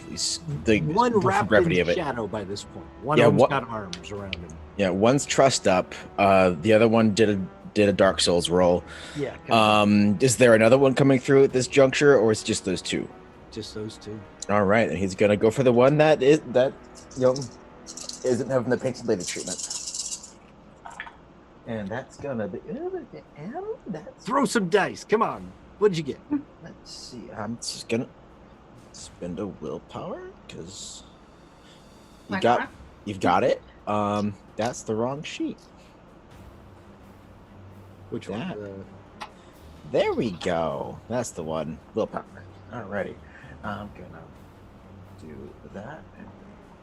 Speaker 3: One wrapped
Speaker 5: brevity
Speaker 3: in
Speaker 5: of it.
Speaker 3: shadow by this point. One
Speaker 5: Yeah,
Speaker 3: of them's
Speaker 5: what-
Speaker 3: got arms around him.
Speaker 5: Yeah, one's trussed up. The other one did a Dark Souls roll.
Speaker 3: Yeah, kind of
Speaker 5: Is there another one coming through at this juncture, or it's just those 2?
Speaker 3: just those 2.
Speaker 5: All right, and he's gonna go for the one that isn't having the painted lady treatment. And that's gonna be.
Speaker 3: Throw some dice. Come on. What'd you get?
Speaker 5: Let's see. I'm just gonna spend a willpower because you've got it. That's the wrong sheet.
Speaker 3: Which one?
Speaker 5: That. There we go. That's the one. Willpower. Alrighty. I'm gonna do that and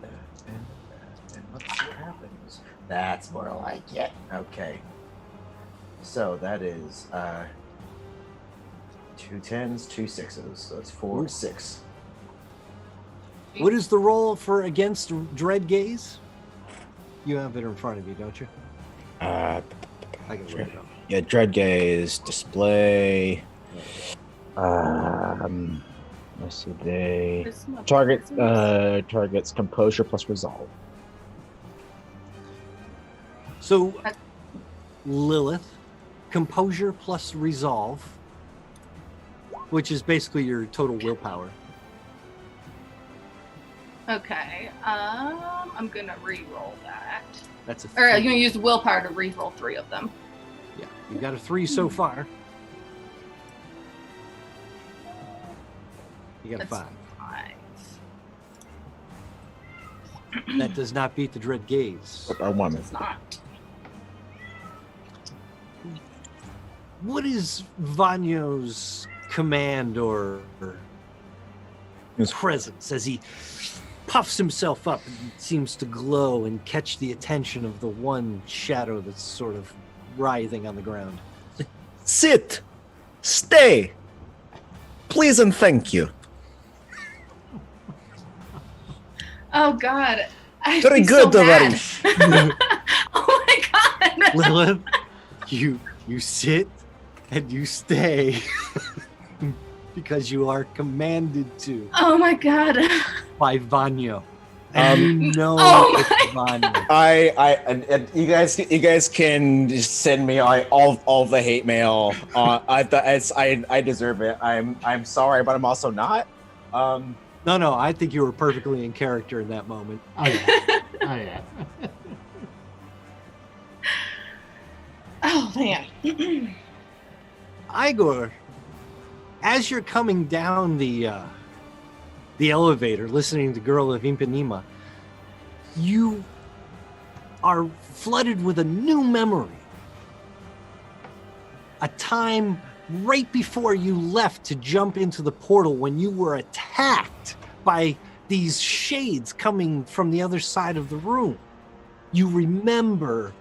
Speaker 5: that and that, and let's see what happens. That's more like it. Okay. So that is 2 10s, 2 6s. So that's 4, 6.
Speaker 3: What is the roll for against Dread Gaze? You have it in front of you, don't you? I can write it up.
Speaker 5: Yeah, Dread Gaze, display. Let's see, they targets composure plus resolve.
Speaker 3: So, Lilith, composure plus resolve, which is basically your total willpower.
Speaker 4: Okay. I'm gonna re-roll that.
Speaker 3: That's a.
Speaker 4: Or you're gonna use willpower to re-roll 3 of them.
Speaker 3: Yeah, you got a 3 so far. You got a
Speaker 4: That's
Speaker 3: 5.
Speaker 4: 5.
Speaker 3: That does not beat the Dread Gaze.
Speaker 5: Or 1.
Speaker 4: It's not.
Speaker 3: What is Vanyo's command or presence as he puffs himself up and seems to glow and catch the attention of the one shadow that's sort of writhing on the ground?
Speaker 5: Sit! Stay! Please and thank you.
Speaker 4: Oh God. I'd
Speaker 5: Very
Speaker 4: be
Speaker 5: good,
Speaker 4: so mad.
Speaker 5: Tavarish.
Speaker 4: Oh my God.
Speaker 3: Lilith, you sit and you stay because you are commanded to
Speaker 4: Oh my God.
Speaker 3: by Vanyo. And you know
Speaker 4: Oh
Speaker 3: it's Vanyo.
Speaker 5: And you guys can just send me all the hate mail. I deserve it. I'm sorry, but I'm also not.
Speaker 3: No, I think you were perfectly in character in that moment.
Speaker 2: Oh yeah. Oh yeah.
Speaker 4: Oh man.
Speaker 3: Igor, as you're coming down the elevator, listening to Girl of Ipanema, you are flooded with a new memory. A time right before you left to jump into the portal when you were attacked by these shades coming from the other side of the room. You remember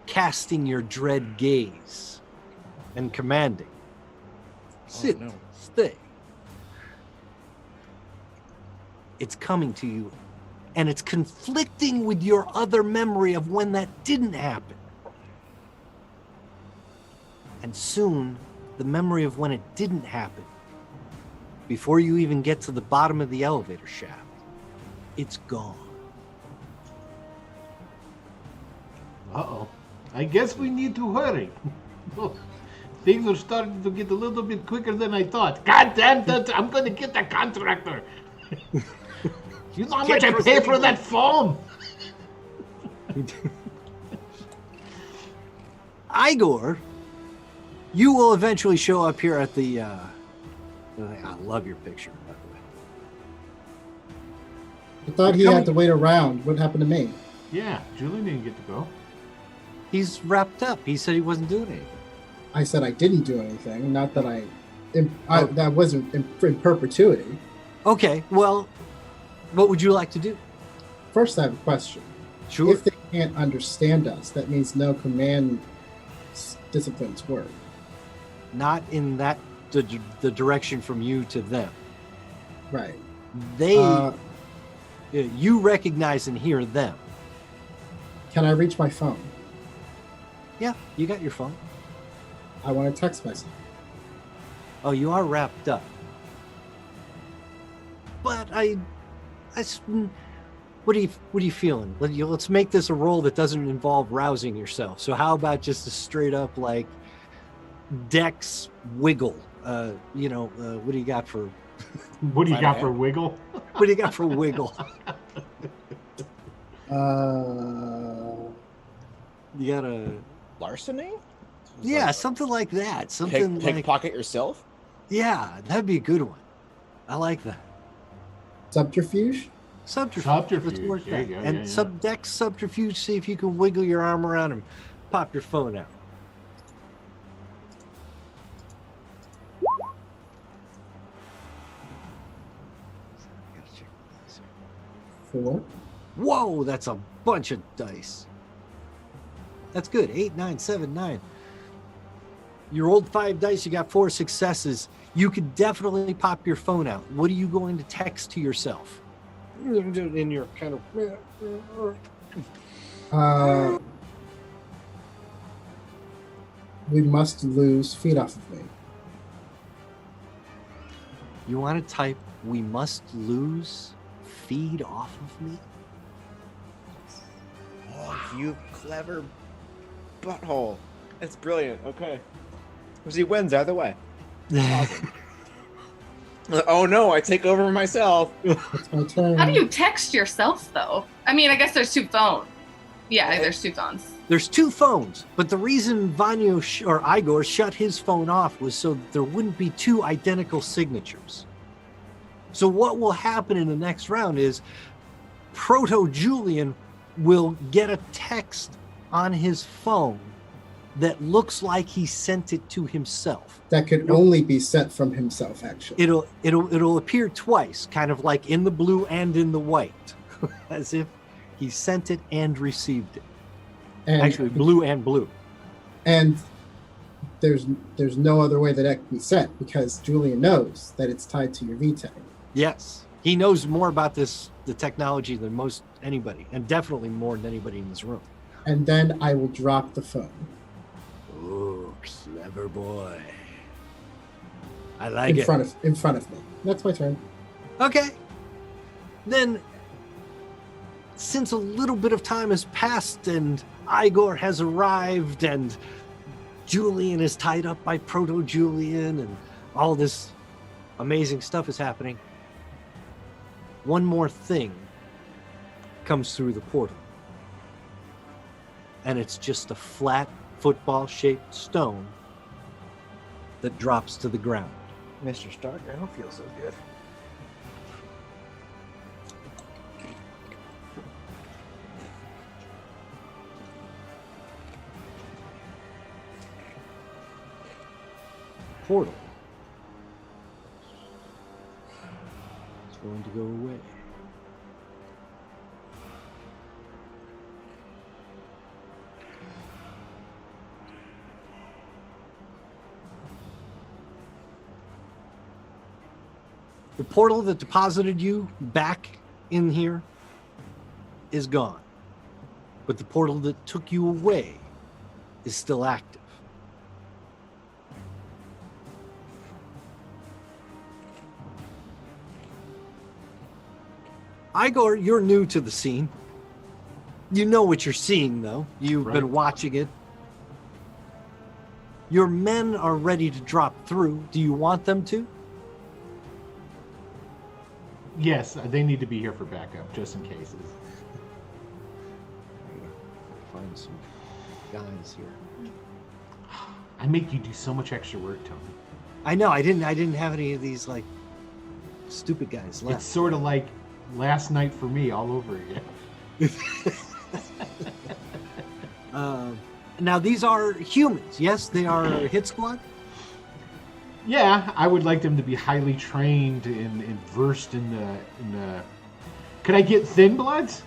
Speaker 3: casting your dread gaze and commanding. Sit,
Speaker 5: no.
Speaker 3: stay. It's coming to you, and it's conflicting with your other memory of when that didn't happen. And soon, the memory of when it didn't happen, before you even get to the bottom of the elevator shaft, it's gone.
Speaker 2: Uh-oh. I guess we need to hurry. Look, things are starting to get a little bit quicker than I thought. God damn that! I'm going to get the contractor. You know how much I pay for that phone?
Speaker 3: Igor, you will eventually show up here at the... I love your picture, by the way.
Speaker 6: I thought he had to wait around. What happened to me?
Speaker 2: Yeah, Julian didn't get to go.
Speaker 3: He's wrapped up. He said he wasn't doing anything.
Speaker 6: I said I didn't do anything. Not that that wasn't in perpetuity.
Speaker 3: Okay, well, what would you like to do?
Speaker 6: First, I have a question.
Speaker 3: Sure.
Speaker 6: If they can't understand us, that means no command disciplines work.
Speaker 3: Not in that the direction from you to them.
Speaker 6: Right.
Speaker 3: They, you recognize and hear them.
Speaker 6: Can I reach my phone?
Speaker 3: Yeah, you got your phone.
Speaker 6: I want to text myself.
Speaker 3: Oh, you are wrapped up. But what are you feeling? Let's make this a roll that doesn't involve rousing yourself. So how about just a straight up like Dex wiggle? What do you got for?
Speaker 2: What do you got for wiggle?
Speaker 3: What do you got for wiggle? You got a
Speaker 5: Larceny?
Speaker 3: yeah, something like that. Something like
Speaker 5: pickpocket yourself?
Speaker 3: yeah, that'd be a good one. I like that.
Speaker 6: Subterfuge?
Speaker 3: Subterfuge. Let's
Speaker 2: Subterfuge.
Speaker 3: work
Speaker 2: There you
Speaker 3: that.
Speaker 2: go.
Speaker 3: And
Speaker 2: Yeah.
Speaker 3: Dex subterfuge. See if you can wiggle your arm around him. pop your phone out.
Speaker 6: Four.
Speaker 3: Whoa, that's a bunch of dice. That's good. 8, 9, 7, 9. Your old 5 dice, you got 4 successes. You could definitely pop your phone out. What are you going to text to yourself? In your kind of...
Speaker 6: We must lose feet off of me.
Speaker 3: You want to type, we must lose feed off of me?
Speaker 5: Oh, you clever butthole. That's brilliant. Okay. Because he wins either way. Awesome. Oh no, I take over myself.
Speaker 6: It's my turn.
Speaker 4: How do you text yourself, though? I mean, I guess there's 2 phones. Yeah, there's 2 phones.
Speaker 3: There's 2 phones, but the reason Vanyo or Igor shut his phone off was so that there wouldn't be 2 identical signatures. So what will happen in the next round is Proto-Julian will get a text on his phone that looks like he sent it to himself.
Speaker 6: That could only be sent from himself, actually.
Speaker 3: It'll appear twice, kind of like in the blue and in the white, as if he sent it and received it.
Speaker 6: And,
Speaker 3: actually, blue and blue.
Speaker 6: And there's no other way that can be sent because Julian knows that it's tied to your V-tag.
Speaker 3: Yes, he knows more about the technology than most anybody, and definitely more than anybody in this room.
Speaker 6: And then I will drop the phone.
Speaker 3: Oh, clever boy. I like
Speaker 6: in
Speaker 3: it.
Speaker 6: front of me. That's my turn.
Speaker 3: Okay. Then, since a little bit of time has passed and Igor has arrived and Julian is tied up by Proto-Julian and all this amazing stuff is happening, one more thing comes through the portal. And it's just a flat, football-shaped stone that drops to the ground.
Speaker 5: Mr. Stark, I don't feel so good.
Speaker 3: Portal. It's going to go away. The portal that deposited you back in here is gone. But the portal that took you away is still active. Igor, you're new to the scene. You know what you're seeing, though. You've been watching it. Your men are ready to drop through. Do you want them to?
Speaker 2: Yes, they need to be here for backup, just in cases.
Speaker 3: Find some guys here.
Speaker 2: I make you do so much extra work, Tony.
Speaker 3: I know. I didn't have any of these like stupid guys left.
Speaker 2: It's sort of like last night for me all over again.
Speaker 3: Now these are humans. Yes, they are a hit squad.
Speaker 2: Yeah, I would like them to be highly trained and versed in the. Could I get thin bloods?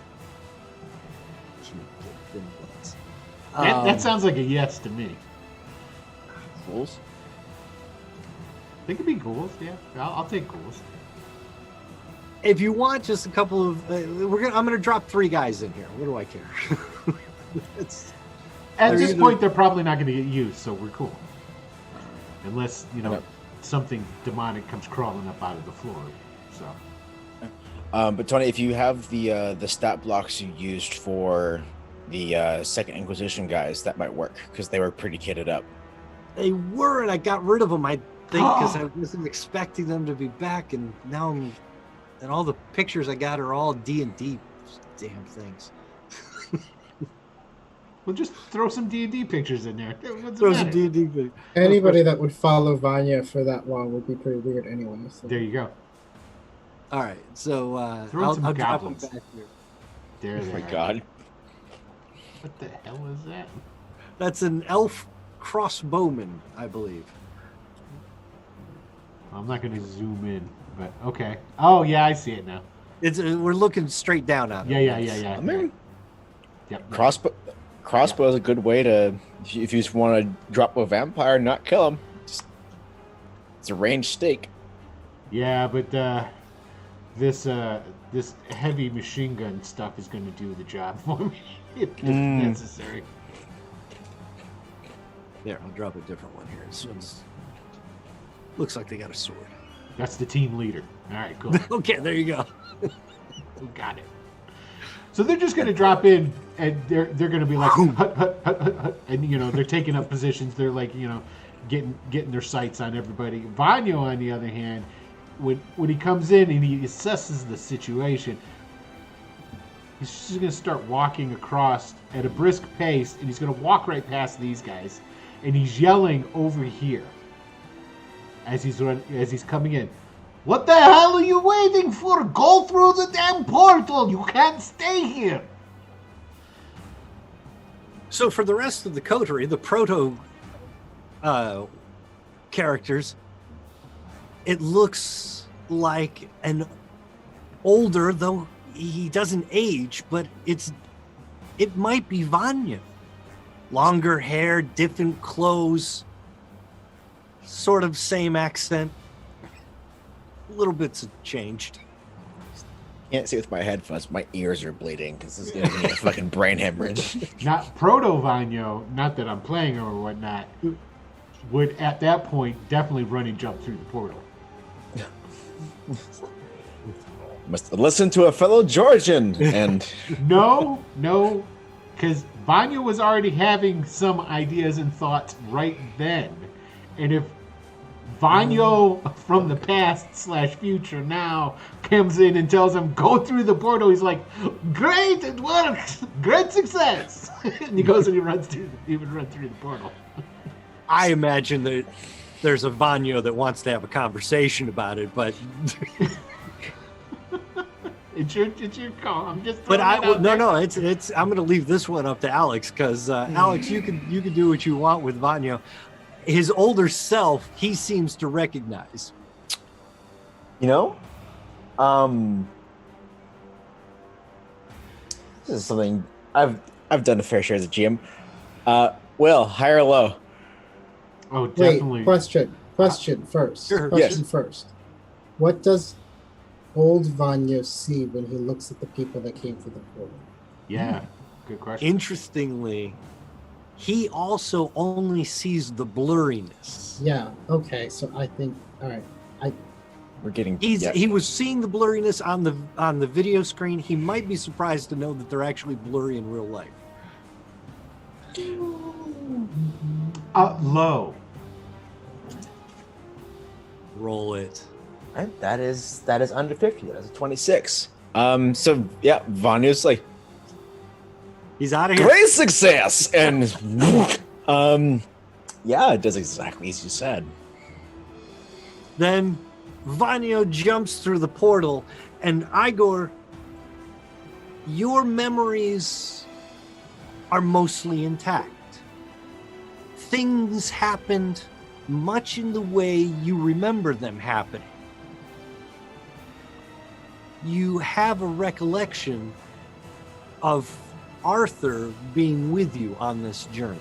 Speaker 2: That sounds like a yes to me.
Speaker 5: Ghouls?
Speaker 2: They could be ghouls. Yeah, I'll take ghouls.
Speaker 3: If you want, just a couple of. I'm gonna drop 3 guys in here. What do I care?
Speaker 2: At this point, they're probably not going to get used, so we're cool. Unless, something demonic comes crawling up out of the floor. So.
Speaker 5: But Tony, if you have the stat blocks you used for the Second Inquisition guys, that might work because they were pretty kitted up.
Speaker 3: They were, and I got rid of them. I think because I wasn't expecting them to be back, and now and all the pictures I got are all D&D damn things.
Speaker 2: We'll just throw some D&D pictures in there.
Speaker 3: Throw some D&D pictures.
Speaker 6: Anybody that would follow Vanya for that long would be pretty weird anyway. So.
Speaker 2: There you go.
Speaker 3: All right, so
Speaker 2: throw some
Speaker 3: I'll drop them
Speaker 2: goblins.
Speaker 3: back here.
Speaker 2: There
Speaker 5: Oh
Speaker 2: they
Speaker 5: my
Speaker 2: are.
Speaker 5: god.
Speaker 2: What the hell is that?
Speaker 3: That's an elf crossbowman, I believe.
Speaker 2: I'm not going to zoom in, but okay. Oh, yeah, I see it now.
Speaker 3: We're looking straight down on it.
Speaker 2: Yeah.
Speaker 5: I mean,
Speaker 2: Yep.
Speaker 5: crossbow is a good way to, if you just want to drop a vampire and not kill him. It's a ranged stake.
Speaker 2: Yeah, but this heavy machine gun stuff is going to do the job for me if necessary.
Speaker 3: There, I'll drop a different one here. This one's looks like they got a sword.
Speaker 2: That's the team leader. All right, cool.
Speaker 3: Okay, there you go.
Speaker 2: Got it. So they're just going to drop in, and they're going to be like, hut, hut, hut, hut, hut, and they're taking up positions. They're like, getting their sights on everybody. Vanyo, on the other hand, when he comes in and he assesses the situation, he's just going to start walking across at a brisk pace, and he's going to walk right past these guys, and he's yelling over here as he's coming in. What the hell are you waiting for? Go through the damn portal! You can't stay here!
Speaker 3: So for the rest of the coterie, the proto characters, it looks like an older, though he doesn't age, but it might be Vanya. Longer hair, different clothes, sort of same accent. Little bits have changed.
Speaker 5: Can't see with my headphones. My ears are bleeding because this is gonna be a fucking brain hemorrhage.
Speaker 2: Not Proto Vanyo, not that I'm playing her or whatnot, would at that point definitely run and jump through the portal.
Speaker 5: Must listen to a fellow Georgian and
Speaker 2: No, because Vanyo was already having some ideas and thoughts right then. And if Vanyo from the past / future now comes in and tells him, go through the portal, he's like, great, it worked, great success. And he goes and he would run through the portal.
Speaker 3: I imagine that there's a Vanyo that wants to have a conversation about it, but
Speaker 2: it's your call. I'm just
Speaker 3: but
Speaker 2: throwing it out there.
Speaker 3: it's I'm gonna leave this one up to Alex, because Alex, you can do what you want with Vanyo. His older self, he seems to recognize.
Speaker 5: this is something I've done a fair share as a GM. Will, high or low?
Speaker 2: Oh, definitely.
Speaker 6: Wait, question first.
Speaker 3: Sure.
Speaker 6: Question first. What does old Vanyo see when he looks at the people that came through the portal?
Speaker 2: Yeah, good question.
Speaker 3: Interestingly, he also only sees the blurriness.
Speaker 6: Yeah. Okay. So I think. All right.
Speaker 5: We're getting.
Speaker 3: He was seeing the blurriness on the video screen. He might be surprised to know that they're actually blurry in real life.
Speaker 2: Low.
Speaker 3: Roll it.
Speaker 5: Right, that is under 50. That's a 26. So yeah, Vanya's like,
Speaker 3: He's out of here.
Speaker 5: great success, and yeah, it does exactly as you said.
Speaker 3: Then Vanyo jumps through the portal, and Igor, your memories are mostly intact. Things happened much in the way you remember them happening. You have a recollection of Arthur being with you on this journey.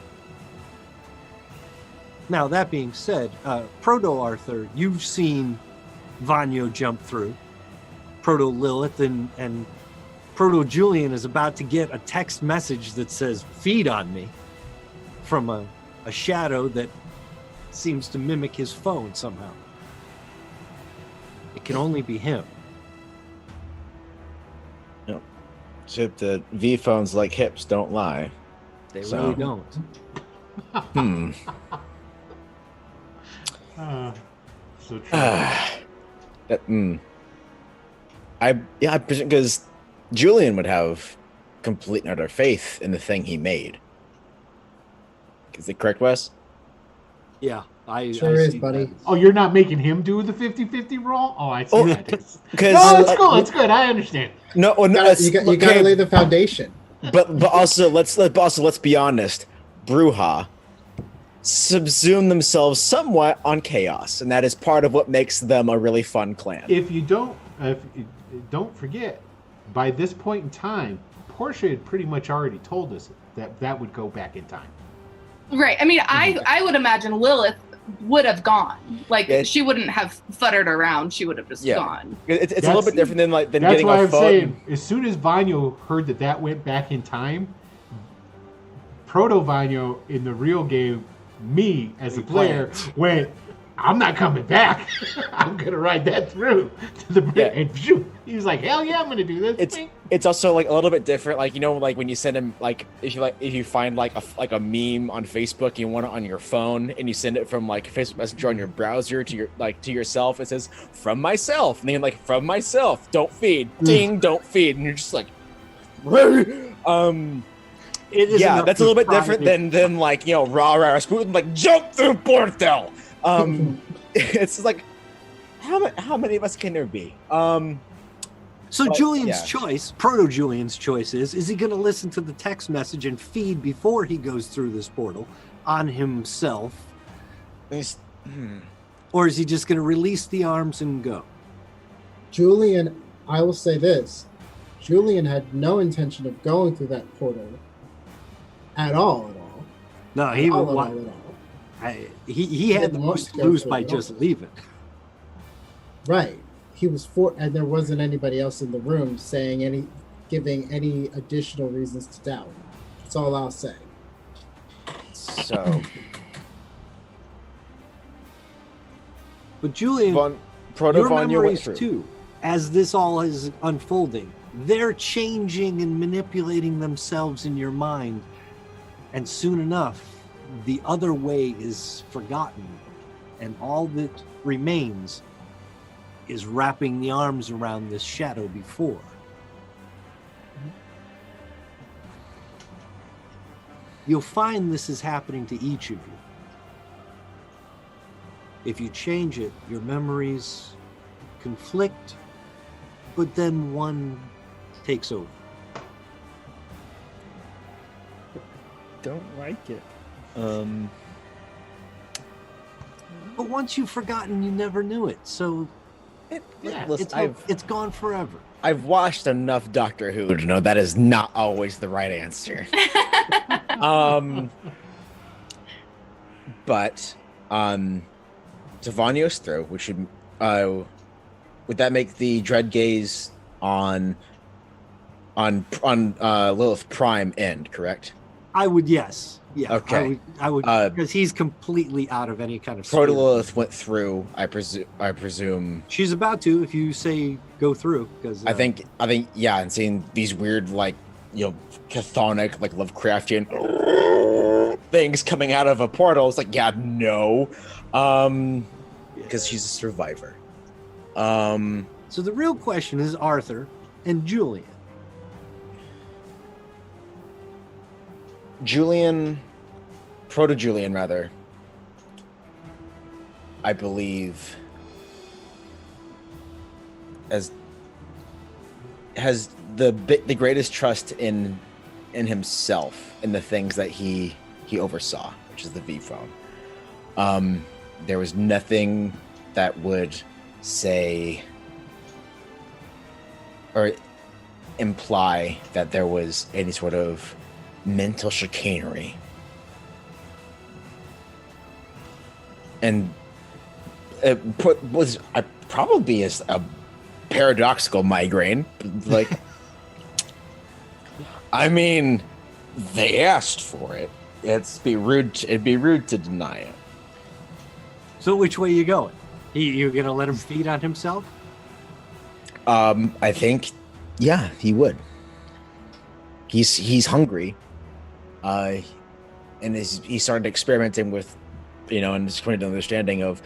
Speaker 3: Now, that being said, Proto-Arthur, you've seen Vanyo jump through. Proto-Lilith and Proto-Julian is about to get a text message that says, feed on me, from a shadow that seems to mimic his phone somehow. It can only be him.
Speaker 5: Except the V phones like hips don't lie.
Speaker 3: They
Speaker 5: So-
Speaker 3: really don't.
Speaker 2: So true.
Speaker 5: I presume because Julian would have complete and utter faith in the thing he made. Is it correct, Wes?
Speaker 3: Yeah, I
Speaker 6: Sure
Speaker 3: I
Speaker 6: is,
Speaker 3: see
Speaker 6: buddy.
Speaker 3: that.
Speaker 2: Oh, you're not making him do the 50-50 roll? Oh, I see
Speaker 5: Oh,
Speaker 2: that.
Speaker 5: because
Speaker 2: No, it's cool. It's good. I understand.
Speaker 5: No,
Speaker 6: You got to lay the foundation.
Speaker 5: but also let's be honest. Bruja subsume themselves somewhat on chaos, and that is part of what makes them a really fun clan.
Speaker 2: If you don't forget, by this point in time, Portia had pretty much already told us that would go back in time.
Speaker 4: Right. I mean, I would imagine Lilith would have gone. Like, she wouldn't have futtered around. She would have just gone.
Speaker 5: It's a little bit different than
Speaker 2: that's
Speaker 5: getting
Speaker 2: why
Speaker 5: a
Speaker 2: I'm
Speaker 5: phone.
Speaker 2: saying, as soon as Vanyo heard that went back in time, Proto Vanyo in the real game, me as a player, went, I'm not coming back. I'm gonna ride that through to the bridge. And shoot, he was like, hell yeah, I'm gonna do this.
Speaker 5: It's also like a little bit different. Like, you know, like when you send him, like if you find like a meme on Facebook, you want it on your phone, and you send it from like Facebook Messenger on your browser to yourself. It says from myself, and then like from myself, don't feed, ding, don't feed, and you're just like, that's a little bit different than like, you know, rah Rasputin, like jump through portal. It's just like, how many of us can there be?
Speaker 3: So Julian's choice, Proto Julian's choice is he going to listen to the text message and feed before he goes through this portal on himself? Or is he just going to release the arms and go?
Speaker 6: Julian, I will say this. Julian had no intention of going through that portal at all.
Speaker 3: No, he had the most to lose by just leaving.
Speaker 6: Right. He was and there wasn't anybody else in the room giving any additional reasons to doubt. That's all I'll say.
Speaker 5: So,
Speaker 3: but Julian, your memories too, as this all is unfolding, they're changing and manipulating themselves in your mind, and soon enough, the other way is forgotten, and all that remains is wrapping the arms around this shadow before. You'll find this is happening to each of you. If you change it, your memories conflict, but then one takes over.
Speaker 5: Don't like it.
Speaker 3: But once you've forgotten, you never knew it. So it's gone forever.
Speaker 5: I've watched enough Doctor Who to know that is not always the right answer. But to Vanyo's throw, which would that make the dread gaze on Lilith Prime end, correct?
Speaker 3: I would, yes. Yeah.
Speaker 5: Okay.
Speaker 3: I would because he's completely out of any kind of.
Speaker 5: Proto Lilith went through. I presume
Speaker 3: she's about to. If you say go through, because
Speaker 5: I think yeah, and seeing these weird like, you know, chthonic like Lovecraftian things coming out of a portal. It's like, yeah, no, because she's a survivor.
Speaker 3: So the real question is Arthur and Julian.
Speaker 5: Proto Julian, rather, I believe, has the greatest trust in himself, in the things that he oversaw, which is the V phone. There was nothing that would say or imply that there was any sort of mental chicanery. And it was probably a paradoxical migraine. Like, I mean, they asked for it. It'd be rude to deny it.
Speaker 3: So which way you going? You gonna let him feed on himself?
Speaker 5: I think, yeah, he would. He's hungry. And he started experimenting with, you know, and just coming to an understanding of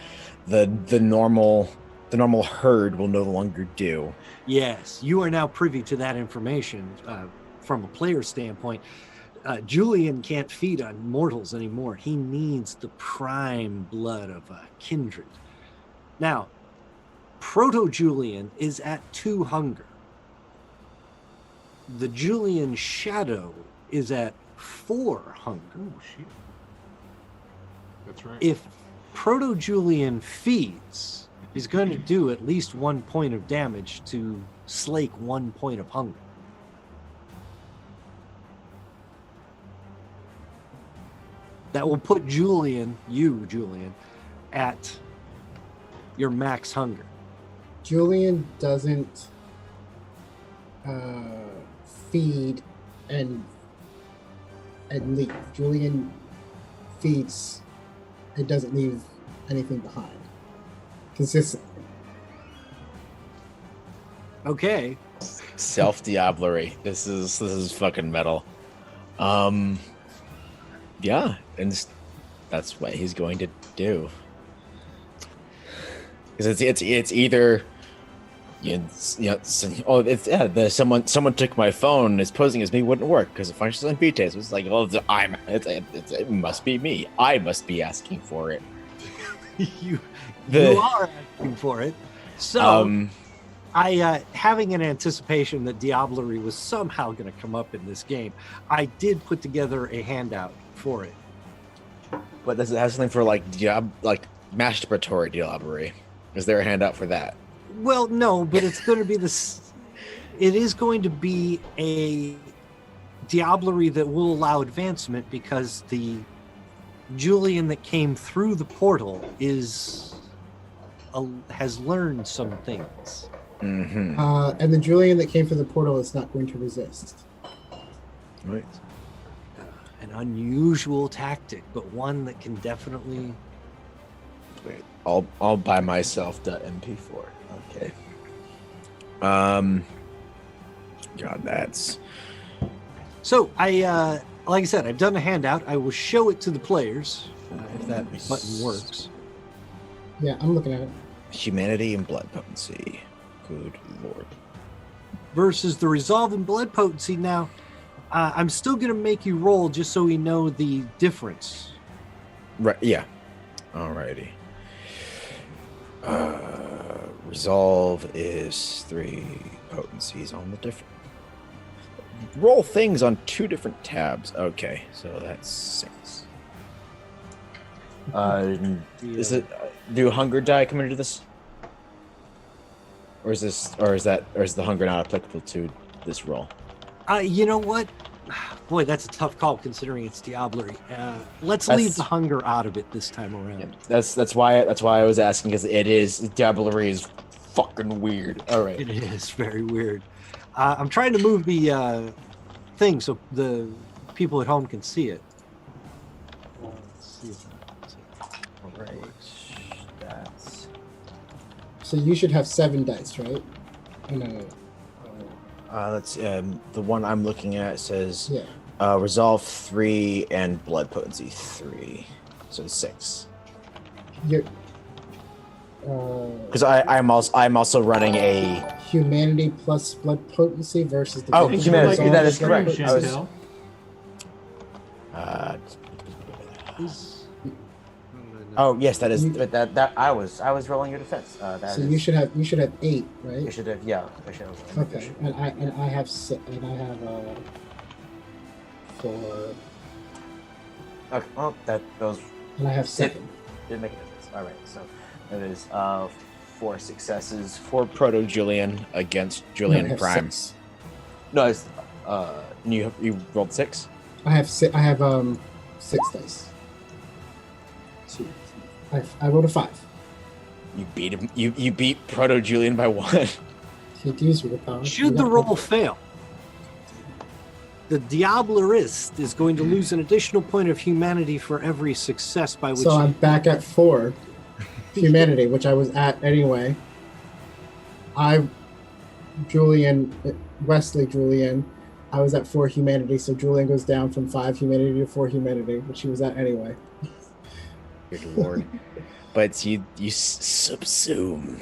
Speaker 5: the normal herd will no longer do.
Speaker 3: Yes, you are now privy to that information from a player standpoint. Julian can't feed on mortals anymore. He needs the prime blood of Kindred. Now, Proto Julian is at 2 hunger. The Julian shadow is at 4 hunger.
Speaker 2: Oh shit. That's right.
Speaker 3: If Proto-Julian feeds, he's going to do at least 1 point of damage to slake 1 point of hunger. That will put Julian, at your max hunger.
Speaker 6: Julian doesn't feed and leave. Julian feeds and doesn't leave anything behind. Consistently.
Speaker 3: Okay.
Speaker 5: Self-diablery. This is fucking metal. Yeah, and that's what he's going to do. Because it's either someone took my phone. It's posing as me wouldn't work because it functions on BTAs. It's like, well, it must be me. I must be asking for it.
Speaker 3: you are asking for it. So I having an anticipation that diablerie was somehow going to come up in this game, I did put together a handout for it.
Speaker 5: But does it have something for like masturbatory diablerie? Is there a handout for that?
Speaker 3: Well, no, but it's going to be this. It is going to be a diablerie that will allow advancement because the Julian that came through the portal has learned some things.
Speaker 5: Mm-hmm.
Speaker 6: And the Julian that came through the portal is not going to resist.
Speaker 5: Right.
Speaker 3: An unusual tactic, but one that can definitely.
Speaker 5: Wait, I'll buy myself the MP4. Okay. God, that's.
Speaker 3: So I, like I said, I've done a handout. I will show it to the players if that button works.
Speaker 6: Yeah, I'm looking at it.
Speaker 5: Humanity and blood potency. Good lord.
Speaker 3: Versus the resolve and blood potency. Now, I'm still going to make you roll just so we know the difference.
Speaker 5: Right. Yeah. Alrighty. Resolve is 3 potencies on the different. Roll things on 2 different tabs. Okay, so that's 6. Is it? Do hunger die come into this? Or is the hunger not applicable to this roll?
Speaker 3: You know what? Boy, that's a tough call considering it's diablerie. Let's leave the hunger out of it this time around.
Speaker 5: Yeah, that's why I was asking, because diablerie is fucking weird. All right.
Speaker 3: It is very weird. I'm trying to move the thing so the people at home can see it. Let's see if
Speaker 5: All right. That's.
Speaker 6: So you should have 7 dice, right? Oh, no.
Speaker 5: Let's the one I'm looking at says
Speaker 6: Yeah.
Speaker 5: resolve 3 and blood potency 3, so 6.
Speaker 6: You're.
Speaker 5: Because I'm also running a
Speaker 6: Humanity plus blood potency versus the.
Speaker 5: Humanity. That is correct.
Speaker 2: Chantel.
Speaker 5: Yes, that is that I was rolling your defense.
Speaker 6: So you should have 8, right?
Speaker 5: You should have I should have.
Speaker 6: Okay, and I have 6, and I have 4.
Speaker 5: Okay, well those
Speaker 6: And I have 7.
Speaker 5: didn't make a difference. All right, so that is 4 successes for Proto Julian against Julian
Speaker 6: I have
Speaker 5: Prime.
Speaker 6: 6.
Speaker 5: No, it's you rolled 6.
Speaker 6: I have 6 dice. I rolled a 5.
Speaker 5: You beat him. You beat Proto Julian by 1.
Speaker 6: He used willpower.
Speaker 3: Should the roll fail, the Diablerist is going to lose an additional point of humanity for every success by which.
Speaker 6: So I'm back at 4 humanity, which I was at anyway. Wesley Julian, I was at 4 humanity, so Julian goes down from 5 humanity to 4 humanity, which he was at anyway.
Speaker 5: Good lord. But you subsume.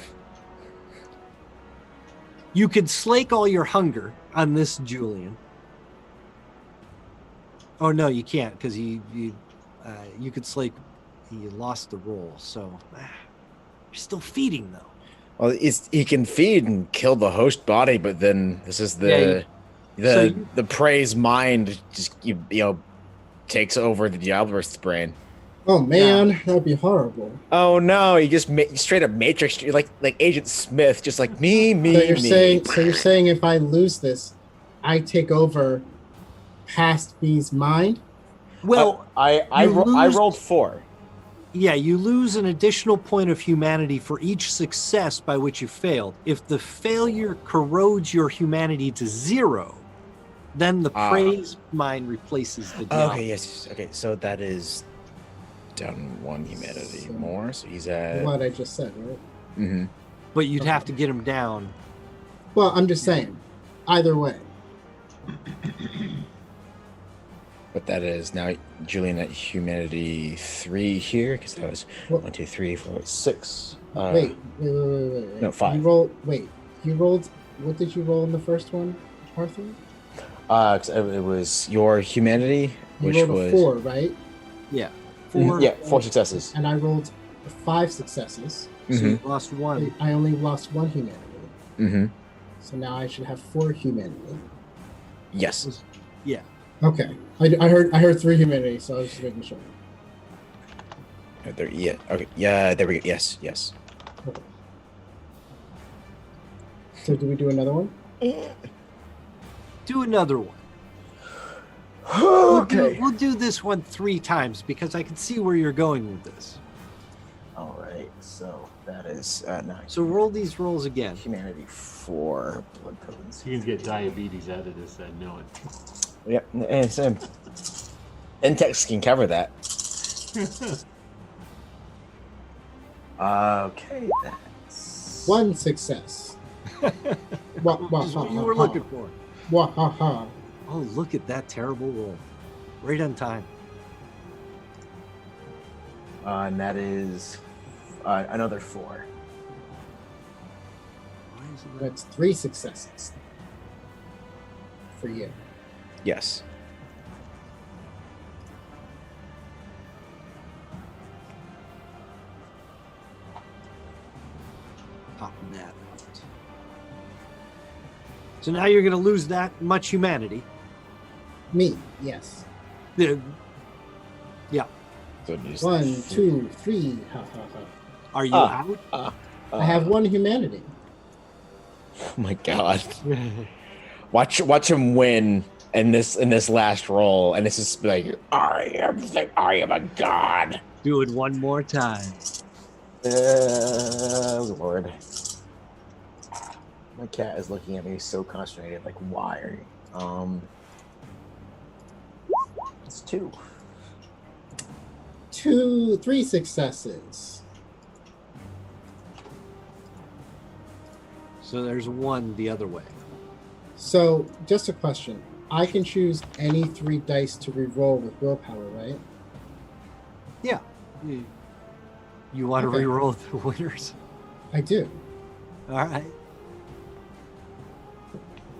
Speaker 3: You could slake all your hunger on this Julian. Oh no, you can't, because you could slake. He lost the roll, so you're still feeding though.
Speaker 5: Well, he can feed and kill the host body, but then this is the prey's mind just takes over the Diabler's brain.
Speaker 6: Oh man, that would be horrible.
Speaker 5: Oh no, he just straight up Matrix, like Agent Smith, just like me.
Speaker 6: So you're saying if I lose this, I take over past B's mind?
Speaker 3: Well,
Speaker 5: I rolled 4.
Speaker 3: Yeah, you lose an additional point of humanity for each success by which you failed. If the failure corrodes your humanity to 0, then the praise mind replaces the Diablo.
Speaker 5: Okay, yes. Okay, so that is down 1 humanity more. So he's at
Speaker 6: What I just said, right?
Speaker 5: Mm-hmm.
Speaker 3: But you'd have to get him down.
Speaker 6: Well, I'm just saying. Either way.
Speaker 5: But that is now Julian at humanity 3 here, because that was 1, 2, 3, 4, 6.
Speaker 6: Wait.
Speaker 5: No, 5.
Speaker 6: You rolled. What did you roll in the first one, Arthur?
Speaker 5: It was your humanity, which
Speaker 6: rolled
Speaker 5: was
Speaker 6: a 4, right?
Speaker 3: Yeah.
Speaker 5: 4. Yeah, 4 successes.
Speaker 6: And I rolled 5 successes.
Speaker 3: So you lost 1.
Speaker 6: I only lost 1 humanity.
Speaker 5: Mm-hmm.
Speaker 6: So now I should have 4 humanity.
Speaker 5: Yes.
Speaker 3: Yeah.
Speaker 6: Okay. I heard 3 humanity, so I was just making sure.
Speaker 5: There, yeah. Okay. Yeah. There we go. Yes.
Speaker 6: Okay. So do we do another one?
Speaker 3: Do another one.
Speaker 5: Okay.
Speaker 3: We'll do this one 3 times because I can see where you're going with this.
Speaker 5: All right. So that is 9.
Speaker 3: So roll these rolls again.
Speaker 5: Humanity 4. Blood potency.
Speaker 2: You can get diabetes out of this, I know it.
Speaker 5: Yep. And so Intex can cover that. Okay. That's
Speaker 6: 1 success.
Speaker 3: That's what you were looking for.
Speaker 6: Wahaha.
Speaker 3: Oh, look at that terrible roll. Right on time.
Speaker 5: And that is another 4.
Speaker 3: Why isn't that?
Speaker 6: That's 3 successes for you.
Speaker 5: Yes.
Speaker 3: Popping that out. So now you're going to lose that much humanity.
Speaker 6: Me, yes.
Speaker 3: Yeah.
Speaker 5: So just
Speaker 6: 1, 2, 3. Ha ha ha.
Speaker 3: Are you out?
Speaker 6: I have 1 humanity.
Speaker 5: Oh my god. Watch him win in this last roll, and this is like I am a god.
Speaker 3: Do it one more time.
Speaker 5: Lord. My cat is looking at me so consternated, like why are you it's 2.
Speaker 6: 3 successes.
Speaker 3: So there's 1 the other way.
Speaker 6: So, just a question. I can choose any 3 dice to re-roll with willpower, right?
Speaker 3: Yeah. You want to
Speaker 6: Okay.
Speaker 3: re-roll the winners?
Speaker 6: I do.
Speaker 3: All right.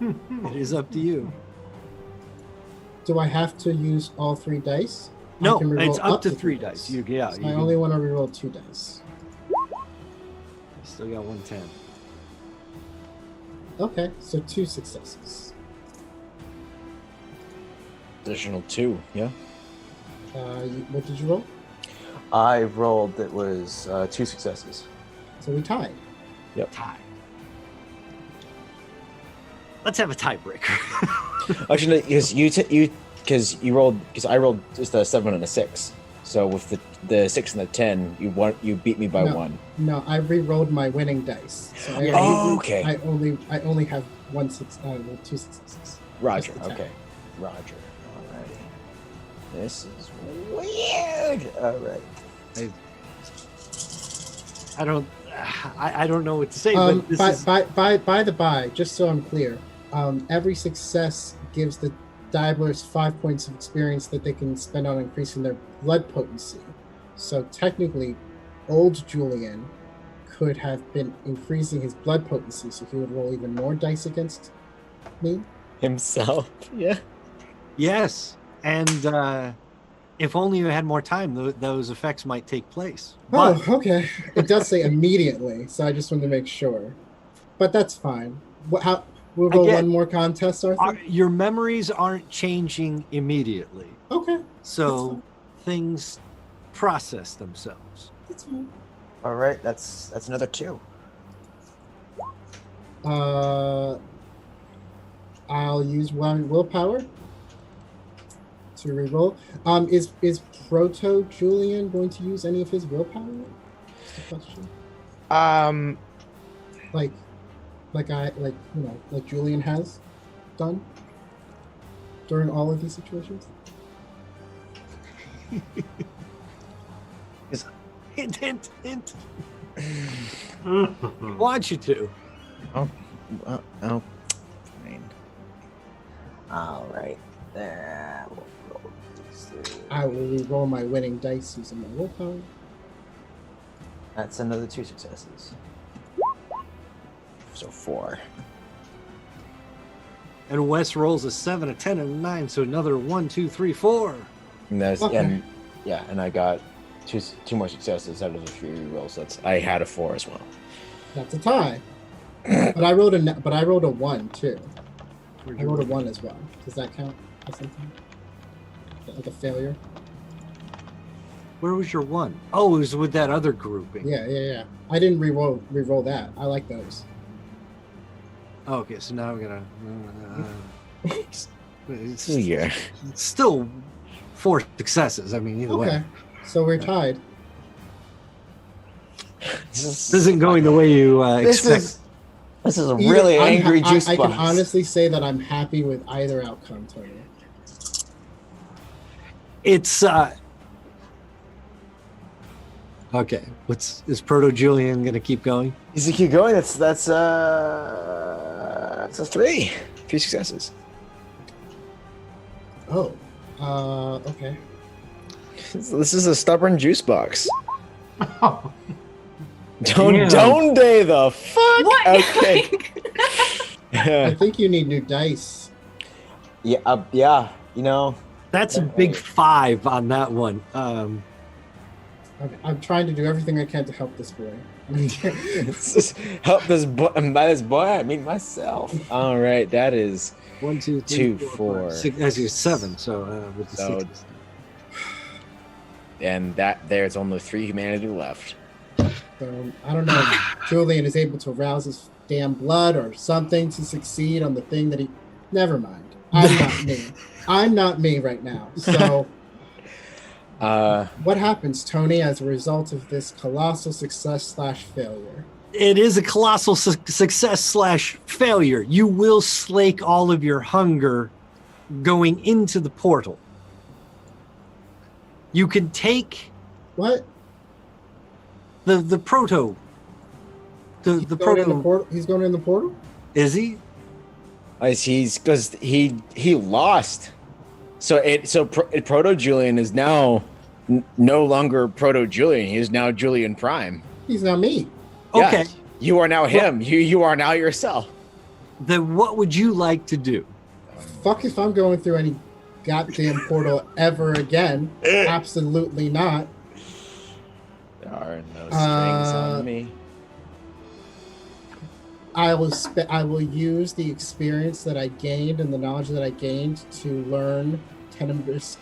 Speaker 3: It is up to you.
Speaker 6: Do I have to use all 3 dice? I
Speaker 3: No,
Speaker 6: can re-roll
Speaker 3: it's up to 3 dice.
Speaker 6: So
Speaker 3: You
Speaker 6: I only want to re-roll 2 dice.
Speaker 3: still got 110.
Speaker 6: Okay, so 2 successes.
Speaker 5: additional 2, yeah?
Speaker 6: What did you roll?
Speaker 5: I rolled it was 2 successes.
Speaker 6: So we tied.
Speaker 3: Tie. Let's have a tiebreaker.
Speaker 5: Actually, because I rolled just a 7 and a 6. So with the 6 and the 10, you beat me by 1.
Speaker 6: No, I re-rolled my winning dice. So
Speaker 5: okay.
Speaker 6: I only have 2 successes.
Speaker 5: Roger.
Speaker 6: Just the 10.
Speaker 5: Okay. Roger. Alrighty. This is weird. Alright.
Speaker 3: I don't know what to say. But this is...
Speaker 6: By the by, just so I'm clear, every success gives the dabblers 5 points of experience that they can spend on increasing their blood potency. So technically, old Julian could have been increasing his blood potency, so he would roll even more dice against me.
Speaker 5: Himself. Yeah.
Speaker 3: Yes, and if only you had more time, those effects might take place.
Speaker 6: Oh,
Speaker 3: But
Speaker 6: okay. It does say immediately, so I just wanted to make sure. But that's fine. We'll roll
Speaker 3: Again,
Speaker 6: one more contest, Arthur.
Speaker 3: Your memories aren't changing immediately,
Speaker 6: Okay.
Speaker 3: so things process themselves.
Speaker 6: That's fine.
Speaker 5: All right, that's another 2.
Speaker 6: I'll use one willpower to reroll. Is Proto Julian going to use any of his willpower? Just a question. Like Julian has done during all of these situations.
Speaker 3: Hint. Want you to.
Speaker 5: Oh, fine. All right. There. We'll roll these 3.
Speaker 6: I will re-roll my winning dice using my willpower.
Speaker 5: That's another 2 successes. So 4.
Speaker 3: And Wes rolls a 7, a 10, and a 9, so another 1, 2, 3, 4.
Speaker 5: And that's
Speaker 6: Okay.
Speaker 5: and I got two more successes out of the 3 rolls. So I had a 4 as well.
Speaker 6: That's a tie. But I rolled a 1 too. I rolled a 1 as well. Does that count as something? Like a failure?
Speaker 3: Where was your 1? Oh, it was with that other grouping.
Speaker 6: Yeah. I didn't re-roll that. I like those.
Speaker 3: Oh, okay, so now I'm gonna. It's
Speaker 5: Yeah.
Speaker 3: still 4 successes. I mean, either
Speaker 6: Okay.
Speaker 3: way.
Speaker 6: So we're tied.
Speaker 3: This isn't going the way you expect.
Speaker 5: This is a really angry juice
Speaker 6: I can
Speaker 5: box.
Speaker 6: honestly say that I'm happy with either outcome, Tony.
Speaker 3: It's okay. Is Proto Julian gonna keep going?
Speaker 5: Does he keep going? That's a 3 successes.
Speaker 6: Oh. Okay.
Speaker 5: This is a stubborn juice box.
Speaker 2: Oh,
Speaker 5: Don't they the fuck?
Speaker 4: What?
Speaker 5: Okay.
Speaker 6: I think you need new dice.
Speaker 5: Yeah. You know.
Speaker 3: That's a big 5 on that one.
Speaker 6: I'm trying to do everything I can to help this boy.
Speaker 5: Help this boy. And by this boy, I mean myself. All right, that is
Speaker 3: 1, 2, 3,
Speaker 5: 2,
Speaker 3: 4,
Speaker 5: 4.
Speaker 3: 5, 6. As you 7. So with the
Speaker 5: So-
Speaker 3: 6.
Speaker 5: and there's only 3 humanity left.
Speaker 6: So I don't know if Julian is able to rouse his damn blood or something to succeed on the thing that he. Never mind. I'm not me. I'm not me right now. So what happens, Tony, as a result of this colossal success / failure?
Speaker 3: It is a colossal success / failure. You will slake all of your hunger going into the portal. You can take
Speaker 6: What?
Speaker 3: the proto. The
Speaker 6: He's going
Speaker 3: proto.
Speaker 6: in the portal? He's going in the portal?
Speaker 3: Is he?
Speaker 5: He's because he lost. So Proto Julian is now no longer Proto Julian. He is now Julian Prime.
Speaker 6: He's not me.
Speaker 3: Okay.
Speaker 5: Yes, you are now him. You are now yourself.
Speaker 3: Then what would you like to do?
Speaker 6: Fuck if I'm going through any goddamn portal ever again. Absolutely not.
Speaker 5: There are no strings on me.
Speaker 6: I will use the experience that I gained and the knowledge that I gained to learn Tenebrous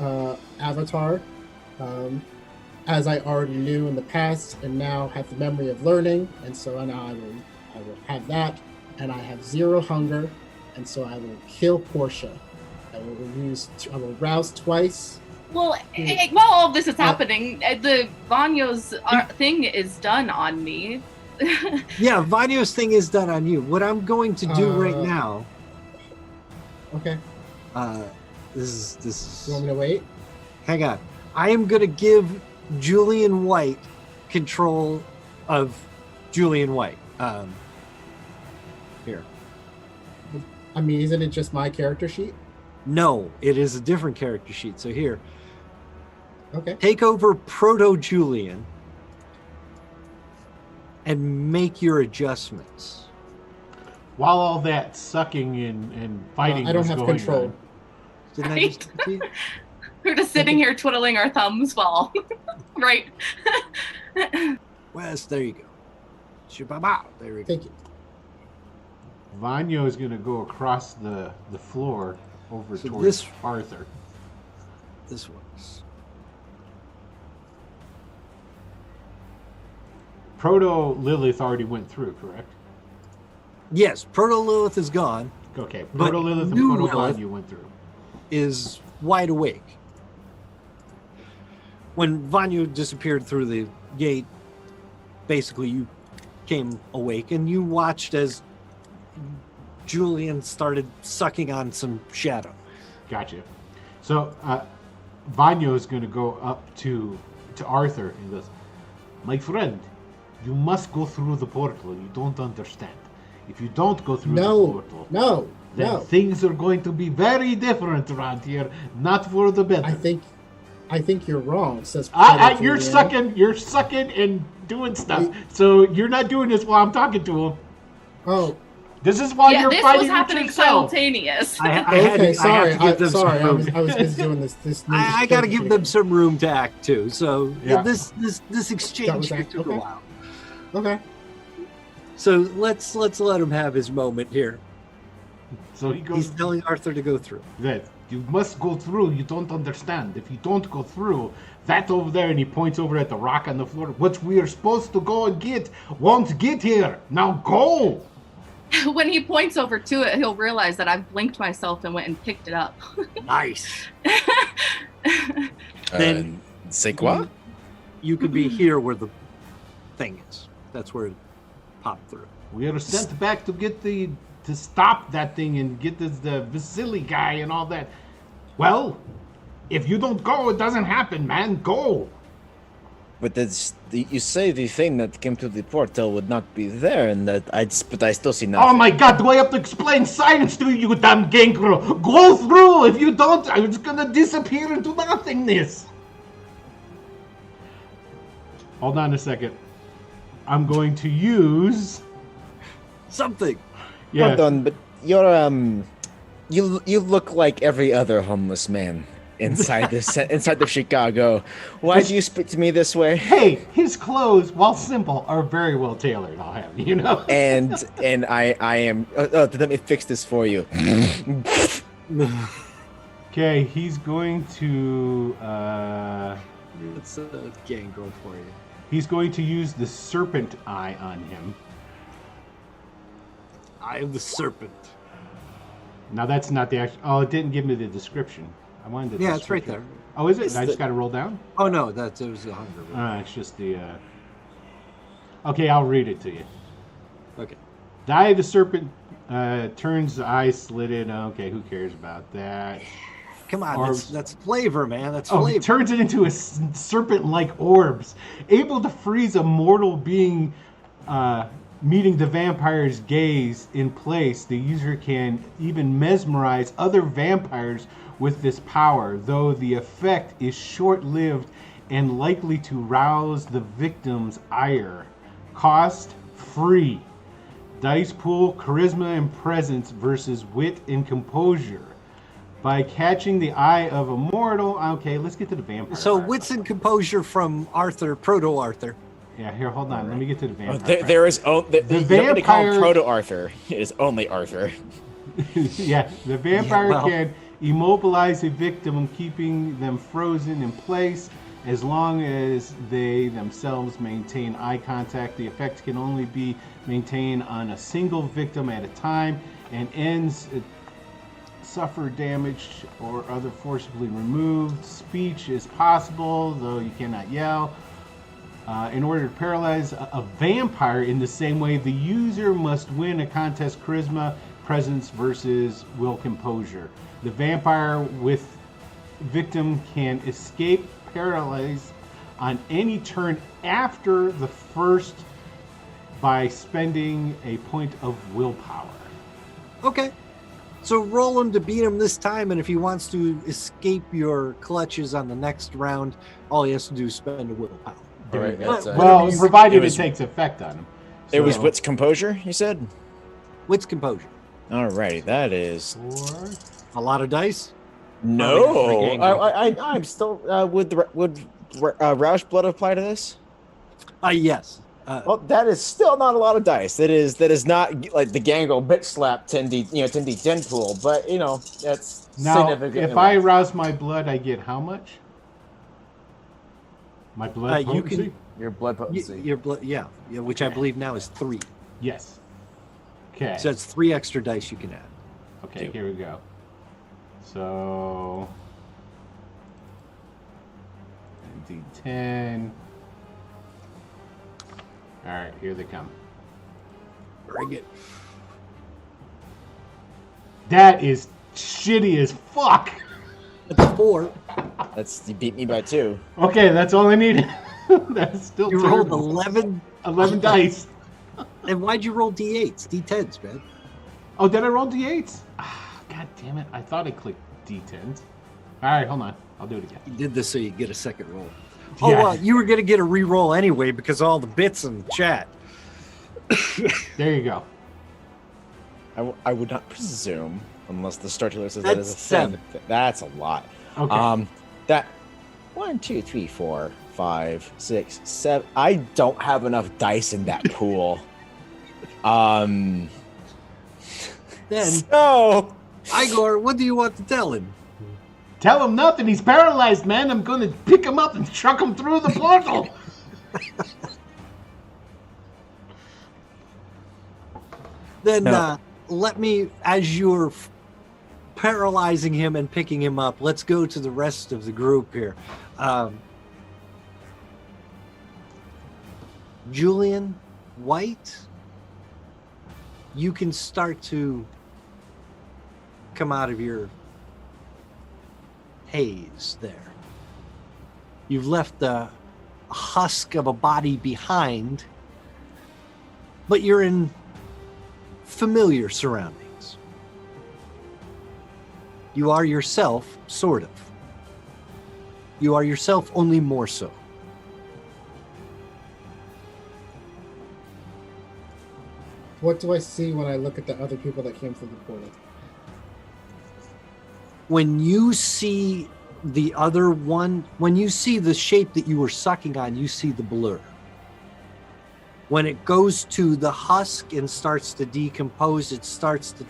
Speaker 6: Avatar, as I already knew in the past, and now have the memory of learning. And so now I will have that, and I have 0 hunger, and so I will kill Portia. I will rouse twice.
Speaker 4: Well, while all this is happening, the Vanyo's thing is done on me.
Speaker 3: Yeah, Vanyo's thing is done on you. What I'm going to do right now.
Speaker 6: Okay.
Speaker 3: This is.
Speaker 6: You want me to wait?
Speaker 3: Hang on. I am going to give Julian White control of Julian White. Here.
Speaker 6: I mean, isn't it just my character sheet?
Speaker 3: No, it is a different character sheet. So here,
Speaker 6: Okay.
Speaker 3: take over Proto Julian and make your adjustments.
Speaker 2: while all that sucking and fighting
Speaker 6: I don't
Speaker 2: was
Speaker 6: have
Speaker 2: going
Speaker 6: control.
Speaker 2: on.
Speaker 3: Didn't I
Speaker 4: Right.
Speaker 3: just repeat?
Speaker 4: We're just sitting here twiddling our thumbs while, right?
Speaker 3: Wes, there you go. Shubaba. There we go.
Speaker 6: Thank you.
Speaker 2: Vanyo is going to go across the floor over
Speaker 3: So
Speaker 2: towards
Speaker 3: this-
Speaker 2: Arthur.
Speaker 3: This one's.
Speaker 2: Proto Lilith already went through, correct?
Speaker 3: Yes, Proto Lilith is gone,
Speaker 2: Okay.
Speaker 3: But
Speaker 2: Proto Lilith and
Speaker 3: new
Speaker 2: Proto
Speaker 3: Lilith-
Speaker 2: Vanyo went through.
Speaker 3: is wide awake. When Vanyu disappeared through the gate, basically you came awake and you watched as Julian started sucking on some shadow.
Speaker 2: Gotcha. So Vanyo is going to go up to Arthur and goes, "My friend, you must go through the portal. You don't understand. If you don't go through the portal, then things are going to be very different around here. Not for the better."
Speaker 6: I think you're wrong. Says
Speaker 2: you're sucking and doing stuff. So you're not doing this while I'm talking to him.
Speaker 6: Oh,
Speaker 2: this is while you're
Speaker 4: this
Speaker 2: fighting
Speaker 4: was
Speaker 2: with
Speaker 4: happening
Speaker 2: yourself.
Speaker 4: simultaneous.
Speaker 6: okay. Sorry,
Speaker 3: I give them some
Speaker 6: I
Speaker 3: room.
Speaker 6: was busy doing this.
Speaker 3: I got to give them some room to act too. So
Speaker 2: Yeah.
Speaker 3: this exchange
Speaker 6: That was
Speaker 3: took a
Speaker 6: okay.
Speaker 3: while.
Speaker 6: Okay.
Speaker 3: So let's let him have his moment here.
Speaker 2: So he goes.
Speaker 3: He's telling Arthur to go through.
Speaker 2: That you must go through. You don't understand. If you don't go through, that over there, and he points over at the rock on the floor, which we are supposed to go and get, won't get here. Now go.
Speaker 4: When he points over to it, he'll realize that I've blinked myself and went and picked it up.
Speaker 3: Nice. Then
Speaker 5: C'est quoi?
Speaker 3: You could be here where the thing is. That's where it popped through.
Speaker 2: We are sent back to get to stop that thing and get the Vasily guy and all that. Well, if you don't go, it doesn't happen, man. Go.
Speaker 5: But you say the thing that came to the portal would not be there, and but I still see nothing.
Speaker 2: Oh my God! Do I have to explain science to you, you damn gangrel? Go through. If you don't, it's gonna disappear into nothingness. Hold on a second. I'm going to use
Speaker 3: Something.
Speaker 2: yeah.
Speaker 5: Hold on, but you're you look like every other homeless man inside inside of Chicago. Why do you speak to me this way?
Speaker 2: Hey, his clothes, while simple, are very well tailored. I'll have you know.
Speaker 5: And I am. Let me fix this for you.
Speaker 2: Okay, he's going to
Speaker 3: It's a gangrel for you.
Speaker 2: he's going to use the Serpent Eye on him.
Speaker 3: I am the serpent.
Speaker 2: Now that's not the actual. Oh, it didn't give me the description. I wanted the
Speaker 3: Yeah, it's right
Speaker 2: description.
Speaker 3: there.
Speaker 2: Oh, is it?
Speaker 5: It's
Speaker 2: I just
Speaker 5: the-
Speaker 2: got to roll down.
Speaker 3: Oh no, it was a hunger.
Speaker 2: It's just the. Okay, I'll read it to you.
Speaker 3: Okay.
Speaker 2: The eye of the serpent turns the eye slit in. Okay, who cares about that?
Speaker 3: Come on,
Speaker 2: Orbs.
Speaker 3: that's flavor, man. That's
Speaker 2: Oh,
Speaker 3: flavor.
Speaker 2: it turns it into a serpent-like orbs, able to freeze a mortal being meeting the vampire's gaze in place. The user can even mesmerize other vampires with this power, though the effect is short-lived and likely to rouse the victim's ire. Cost free. Dice pool, charisma and presence versus wit and composure. By catching the eye of a mortal. Okay, let's get to the vampire.
Speaker 3: So
Speaker 2: part.
Speaker 3: wits and composure from Arthur, Proto Arthur.
Speaker 2: Yeah, here, hold on. Let me get to the vampire.
Speaker 5: There is you don't need to call him
Speaker 2: vampire-
Speaker 5: Proto Arthur. It is only Arthur.
Speaker 2: Yeah, the vampire
Speaker 3: well.
Speaker 2: can immobilize a victim, keeping them frozen in place as long as they themselves maintain eye contact. The effect can only be maintained on a single victim at a time and ends suffer damage or other forcibly removed. Speech is possible, though you cannot yell. In order to paralyze a vampire in the same way, the user must win a contest charisma, presence versus will composure. The vampire with victim can escape paralyzed on any turn after the first by spending a point of willpower.
Speaker 3: Okay. So roll him to beat him this time, and if he wants to escape your clutches on the next round, all he has to do is spend a willpower.
Speaker 5: All right,
Speaker 3: that's,
Speaker 2: Well, provided
Speaker 5: it
Speaker 2: it,
Speaker 5: was-
Speaker 2: takes effect on him.
Speaker 5: It was
Speaker 2: So-
Speaker 5: wit's composure, you said?
Speaker 3: Wits composure.
Speaker 5: Alrighty, that is
Speaker 2: 4.
Speaker 3: A lot of dice.
Speaker 5: no. I'm still would Roush blood apply to this?
Speaker 3: Yes.
Speaker 5: Well, that is still not a lot of dice. That is not like the Gangle bitch slap 10D 10D10 pool, but that's
Speaker 2: Now,
Speaker 5: significantly
Speaker 2: if I
Speaker 5: less.
Speaker 2: rouse my blood, I get how much? My blood
Speaker 3: You
Speaker 2: potency?
Speaker 3: can-
Speaker 5: Your blood potency.
Speaker 3: Your blood, yeah, which I believe now is 3.
Speaker 2: Yes. Okay.
Speaker 3: So it's 3 extra dice you can add.
Speaker 2: Okay,
Speaker 3: Two.
Speaker 2: here we go. So D10. All right, here they come.
Speaker 3: Bring it.
Speaker 2: That is shitty as fuck.
Speaker 3: That's 4.
Speaker 5: You beat me by 2.
Speaker 2: Okay, that's all I needed. That's still
Speaker 3: You rolled
Speaker 2: terrible.
Speaker 3: 11.
Speaker 2: dice.
Speaker 3: And why'd you roll D8s, D10s, man?
Speaker 2: Oh, did I roll D8s? God damn it. I thought I clicked D10s. All right, hold on. I'll do it again.
Speaker 3: You did this so you get a second roll.
Speaker 2: Yeah.
Speaker 3: Oh, well, you were going to get a re-roll anyway because of all the bits in the chat.
Speaker 2: There you go.
Speaker 5: I would not presume, unless the starter says
Speaker 3: That's
Speaker 5: that is a
Speaker 3: 7.
Speaker 5: That's a lot.
Speaker 2: Okay.
Speaker 5: That 1, 2, 3, 4, 5, 6, 7. I don't have enough dice in that pool.
Speaker 3: Then,
Speaker 5: So
Speaker 3: Igor, what do you want to tell him?
Speaker 2: Tell him nothing. He's paralyzed, man. I'm going to pick him up and chuck him through the portal.
Speaker 3: Then
Speaker 5: No.
Speaker 3: let me, as you're paralyzing him and picking him up, let's go to the rest of the group here. Julian, White, you can start to come out of your haze there. You've left the husk of a body behind, but you're in familiar surroundings. You are yourself, sort of. You are yourself, only more so.
Speaker 6: What do I see when I look at the other people that came through the portal?
Speaker 3: When you see the other one, when you see the shape that you were sucking on, you see the blur. When it goes to the husk and starts to decompose, it starts to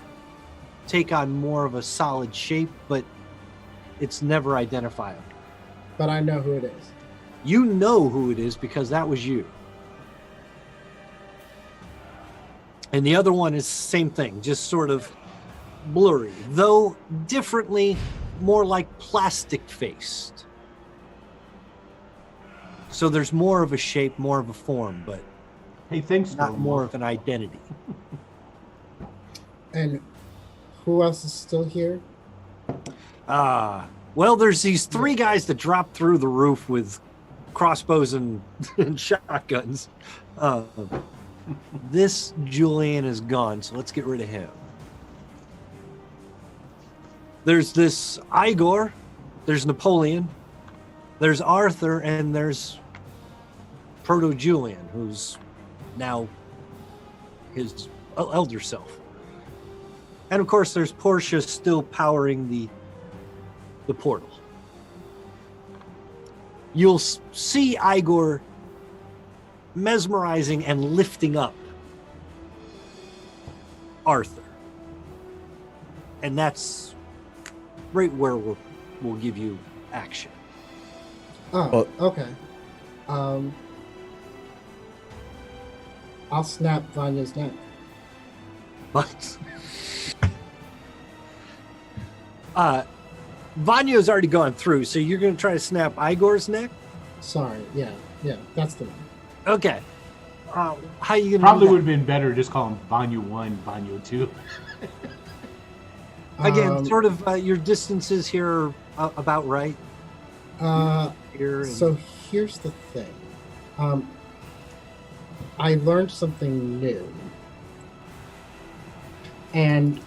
Speaker 3: take on more of a solid shape, but it's never identifiable.
Speaker 6: But I know who it is.
Speaker 3: You know who it is because that was you. And the other one is the same thing, just sort of blurry, though differently, more like plastic faced. So there's more of a shape, more of a form, but
Speaker 2: Hey, thanks.
Speaker 3: not
Speaker 2: Storm.
Speaker 3: more of an identity.
Speaker 6: And who else is still here?
Speaker 3: Well, there's these 3 guys that dropped through the roof with crossbows and shotguns. This Julian is gone, so let's get rid of him. There's this Igor, there's Napoleon, there's Arthur, and there's Proto-Julian, who's now his elder self. And of course, there's Portia still powering the portal. You'll see Igor mesmerizing and lifting up Arthur. And that's right where we'll give you action.
Speaker 6: Oh, okay. I'll snap Vanya's neck.
Speaker 3: But Vanya's already gone through, so you're going to try to snap Igor's neck?
Speaker 6: Sorry, yeah, that's the one.
Speaker 3: Okay. How are you going to
Speaker 2: Probably
Speaker 3: do
Speaker 2: would
Speaker 3: that?
Speaker 2: have been better just call him Vanyu 1, Vanyu 2.
Speaker 3: Again, sort of your distances here are about right. Here and-
Speaker 6: So here's the thing. I learned something new. And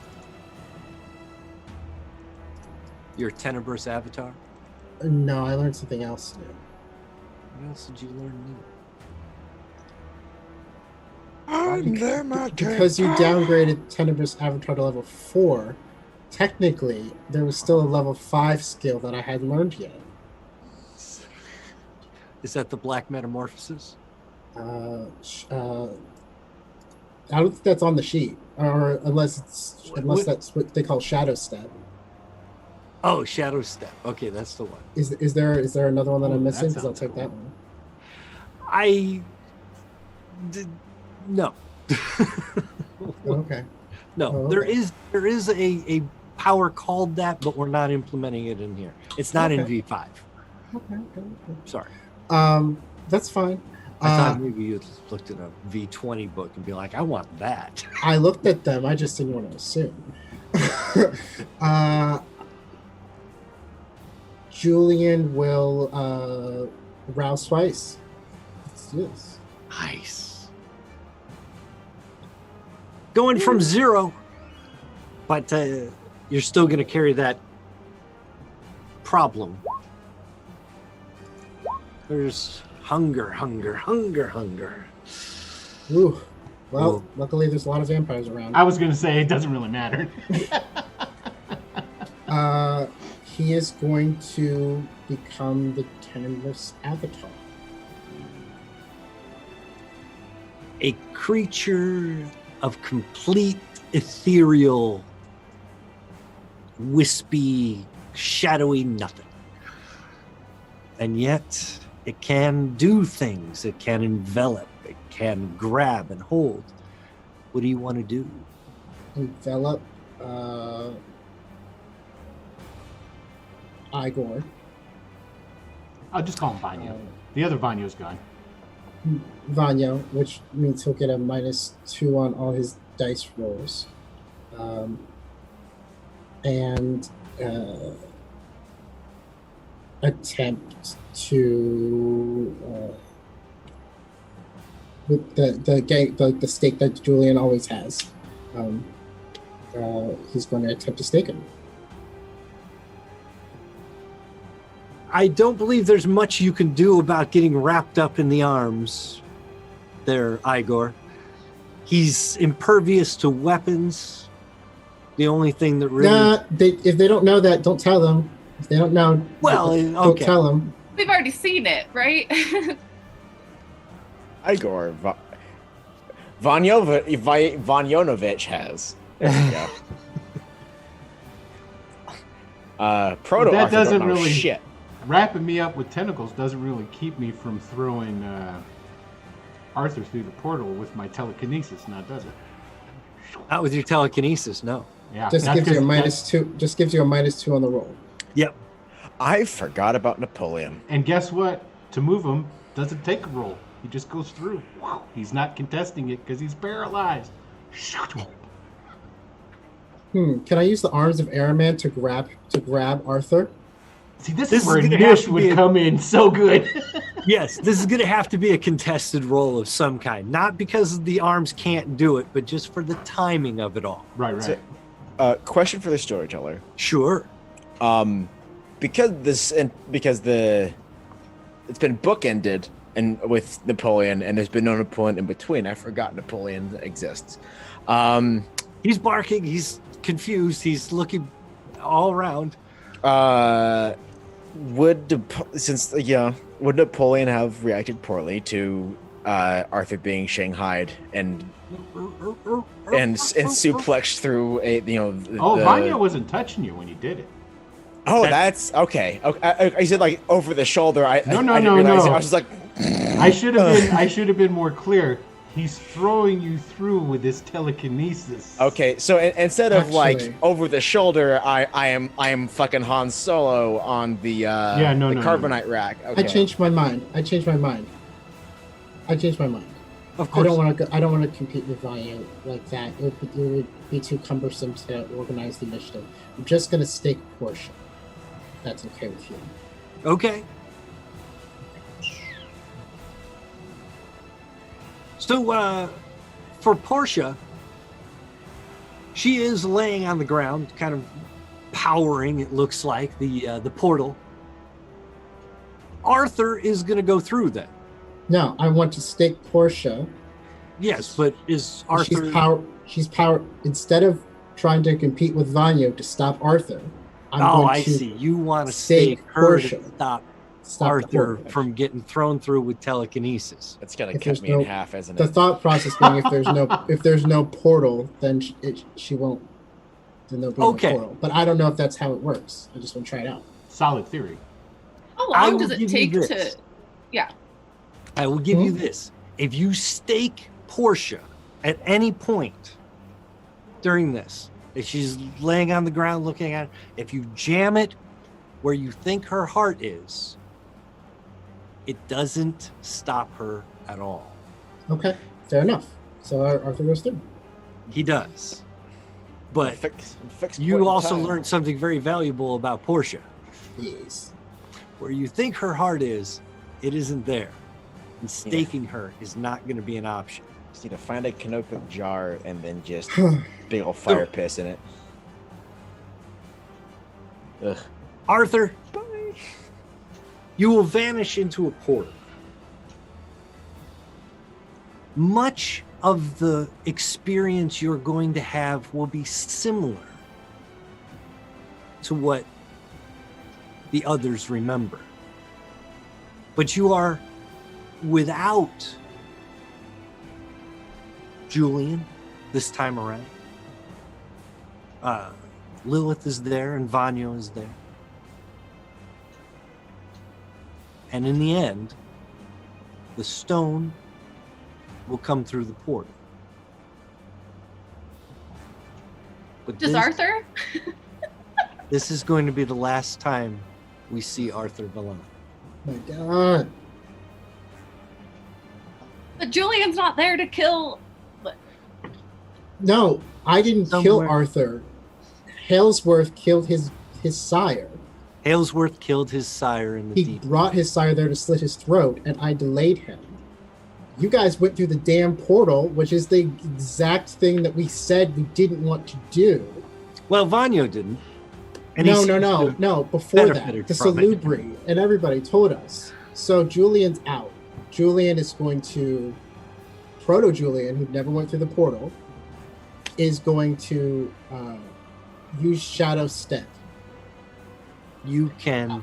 Speaker 3: your Tenebrous avatar.
Speaker 6: no, I learned something else new.
Speaker 3: What else did you learn new?
Speaker 6: Because you downgraded Tenebrous Avatar to level 4, technically, there was still a level 5 skill that I hadn't learned yet.
Speaker 3: Is that the Black Metamorphosis?
Speaker 6: I don't think that's on the sheet, or unless that's what they call Shadowstep.
Speaker 3: Oh, Shadowstep. Okay, that's the one.
Speaker 6: Is there another one that I'm missing? Because I'll
Speaker 2: sounds
Speaker 6: take
Speaker 2: cool.
Speaker 6: that one.
Speaker 3: No.
Speaker 6: Okay.
Speaker 3: No,
Speaker 6: Oh,
Speaker 3: there
Speaker 6: okay.
Speaker 3: is a power called that, but we're not implementing it in here. It's not in
Speaker 6: Okay.
Speaker 3: V5.
Speaker 6: Okay.
Speaker 3: Sorry.
Speaker 6: That's fine.
Speaker 3: I thought maybe you looked at a V20 book and be like, I want that.
Speaker 6: I looked at them. I just didn't want to assume. Julian will rouse twice. Let's do this.
Speaker 3: Nice. Going from 0, but you're still going to carry that problem. There's hunger.
Speaker 6: Ooh. Well,
Speaker 3: Ooh.
Speaker 6: luckily there's a lot of vampires around.
Speaker 2: I was going to say it doesn't really matter.
Speaker 6: He is going to become the Tenemless Avatar.
Speaker 3: A creature of complete ethereal, wispy, shadowy nothing. And yet, it can do things. It can envelop. It can grab and hold. What do you want to do?
Speaker 6: Envelop Igor.
Speaker 2: I'll just call him Vanya. The other Vanya's gone.
Speaker 6: Vanya, which means he'll get a -2 on all his dice rolls. And attempt to with the stake that Julian always has. He's going to attempt to stake him.
Speaker 3: I don't believe there's much you can do about getting wrapped up in the arms there, Igor. He's impervious to weapons. The only thing that really...
Speaker 6: if they don't know that, don't tell them. If they don't know, don't tell them.
Speaker 4: We've already seen it, right?
Speaker 5: Igor, Vanyonovich has. There you go. Proto
Speaker 2: That
Speaker 5: Arthur
Speaker 2: doesn't
Speaker 5: don't know
Speaker 2: really-
Speaker 5: shit.
Speaker 2: Wrapping me up with tentacles doesn't really keep me from throwing Arthur through the portal with my telekinesis, now does it?
Speaker 3: Not with your telekinesis, no.
Speaker 2: Yeah,
Speaker 6: Just
Speaker 2: that's
Speaker 6: gives you a
Speaker 2: 'cause
Speaker 6: -2. Just gives you a -2 on the roll.
Speaker 3: Yep.
Speaker 5: I forgot about Napoleon.
Speaker 2: And guess what? To move him doesn't take a roll. He just goes through. He's not contesting it because he's paralyzed.
Speaker 6: Can I use the arms of Araman to grab Arthur?
Speaker 2: See, this
Speaker 3: This
Speaker 2: is where
Speaker 3: is gonna have
Speaker 2: Nish
Speaker 3: to
Speaker 2: would
Speaker 3: be a-
Speaker 2: come in so good.
Speaker 3: Yes, this is going to have to be a contested roll of some kind. Not because the arms can't do it, but just for the timing of it all.
Speaker 2: Right.
Speaker 5: So, question for the storyteller.
Speaker 3: Sure.
Speaker 5: Because it's been bookended and with Napoleon, and there's been no Napoleon in between. I forgot Napoleon exists.
Speaker 3: He's barking. He's confused. He's looking all around.
Speaker 5: Would Napoleon have reacted poorly to Arthur being shanghaied and suplexed through
Speaker 2: Vanya wasn't touching you when he did it.
Speaker 5: Oh, that's okay. I said like over the shoulder.
Speaker 2: No.
Speaker 5: I was just like,
Speaker 2: I should have been more clear. He's throwing you through with his telekinesis.
Speaker 5: okay. So instead of like
Speaker 6: Actually-
Speaker 5: over the shoulder, I am fucking Han Solo on the carbonite rack. Okay.
Speaker 6: I changed my mind.
Speaker 3: Of
Speaker 6: I
Speaker 3: course.
Speaker 6: don't want to compete with Vanya like that. It would be too cumbersome to organize the initiative. I'm just going to stake Portia. If that's okay with you.
Speaker 3: Okay. So, for Portia, she is laying on the ground, kind of powering, it looks like, the portal. Arthur is going to go through then.
Speaker 6: No, I want to stake Portia.
Speaker 3: Yes, but is Arthur...
Speaker 6: She's power. Instead of trying to compete with Vanya to stop Arthur, I'm going
Speaker 3: I
Speaker 6: to
Speaker 3: see. You want to
Speaker 6: stake
Speaker 3: stake her
Speaker 6: Portia.
Speaker 3: to stop
Speaker 6: stop the
Speaker 3: Arthur
Speaker 6: portal.
Speaker 3: from getting thrown through with telekinesis.
Speaker 5: It's gonna
Speaker 6: If
Speaker 5: cut
Speaker 6: there's
Speaker 5: me in half, isn't
Speaker 6: The
Speaker 5: it?
Speaker 6: thought process being if there's no portal, then she won't. Then there'll be
Speaker 3: Okay.
Speaker 6: no portal. But I don't know if that's how it works. I just want to try it out.
Speaker 2: Solid theory.
Speaker 4: How
Speaker 3: I
Speaker 4: long
Speaker 3: will
Speaker 4: does it
Speaker 3: give you
Speaker 4: take
Speaker 3: this.
Speaker 4: to? Yeah.
Speaker 3: I will give you this. If you stake Portia at any point during this, if she's laying on the ground looking at it, if you jam it where you think her heart is, it doesn't stop her at all.
Speaker 6: Okay, fair enough. So Arthur goes through.
Speaker 3: He does. But
Speaker 5: Fixed point
Speaker 3: you
Speaker 5: in
Speaker 3: also
Speaker 5: time.
Speaker 3: learned something very valuable about Portia.
Speaker 6: Yes.
Speaker 3: Where you think her heart is, it isn't there. And staking her is not going to be an option.
Speaker 5: Just need to find a canopic jar and then just big old fire piss in it. Ugh.
Speaker 3: Arthur, you will vanish into a portal. Much of the experience you're going to have will be similar to what the others remember. But you are without Julian this time around. Lilith is there and Vanyo is there. And in the end, the stone will come through the portal. But
Speaker 4: Does Arthur?
Speaker 3: This is going to be the last time we see Arthur Vallon.
Speaker 6: My God.
Speaker 4: But Julian's not there to kill.
Speaker 6: No, I didn't kill
Speaker 3: Somewhere.
Speaker 6: Arthur. Halesworth killed his sire.
Speaker 3: Halesworth killed his sire in the
Speaker 6: He
Speaker 3: deep.
Speaker 6: brought his sire there to slit his throat, and I delayed him. You guys went through the damn portal, which is the exact thing that we said we didn't want to do.
Speaker 3: Well, Vanyo didn't. And
Speaker 6: No,
Speaker 3: he
Speaker 6: no,
Speaker 3: seems
Speaker 6: no,
Speaker 3: to-
Speaker 6: no. Before that,
Speaker 3: benefited
Speaker 6: the
Speaker 3: from it.
Speaker 6: Salubri and everybody told us. So Julian's out. Julian is going to Proto-Julian, who never went through the portal, is going to use Shadowstep.
Speaker 3: You can,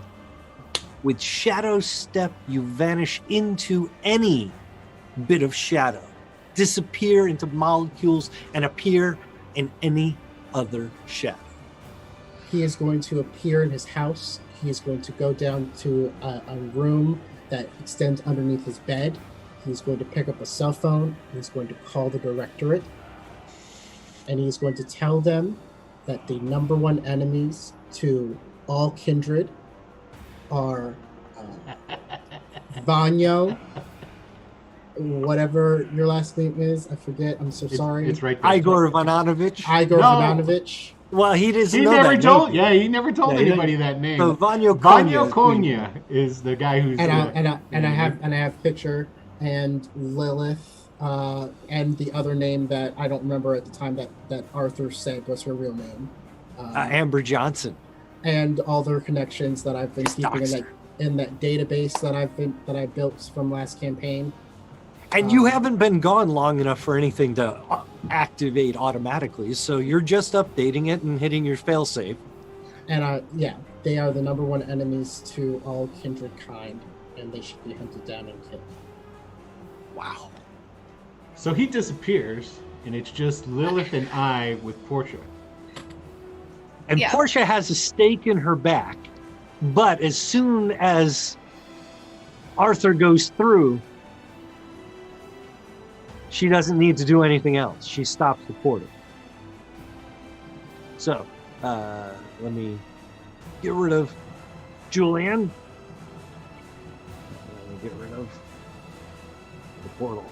Speaker 3: with Shadowstep, you vanish into any bit of shadow, disappear into molecules, and appear in any other shadow.
Speaker 6: He is going to appear in his house. He is going to go down to a room that extends underneath his bed. He's going to pick up a cell phone. He's going to call the directorate. And he's going to tell them that the number one enemies to all Kindred are Vanyo, whatever your last name is. I forget. I'm so sorry.
Speaker 2: It's right there.
Speaker 3: Igor Ivanovich.
Speaker 6: Igor
Speaker 2: No.
Speaker 6: Ivanovich.
Speaker 3: Well, he doesn't
Speaker 2: He
Speaker 3: know
Speaker 2: never
Speaker 3: that
Speaker 2: told.
Speaker 3: name.
Speaker 2: Yeah, he never told
Speaker 3: Yeah, he
Speaker 2: anybody that name.
Speaker 3: So Vanyo
Speaker 2: Vanyo
Speaker 3: Konya.
Speaker 2: Konya is the guy who's.
Speaker 6: And I have picture and Lilith and the other name that I don't remember at the time that Arthur said was her real name.
Speaker 3: Amber Johnson.
Speaker 6: And all their connections that I've been keeping in that database that I built from last campaign.
Speaker 3: And you haven't been gone long enough for anything to activate automatically, so you're just updating it and hitting your failsafe.
Speaker 6: And they are the number one enemies to all Kindred kind, and they should be hunted down and killed.
Speaker 3: Wow.
Speaker 2: So he disappears, and it's just Lilith and I with Portia.
Speaker 3: And
Speaker 4: Yeah.
Speaker 3: Portia has a stake in her back, but as soon as Arthur goes through, she doesn't need to do anything else. She stops the portal. So, let me get rid of Julian. Let me get rid of the portal.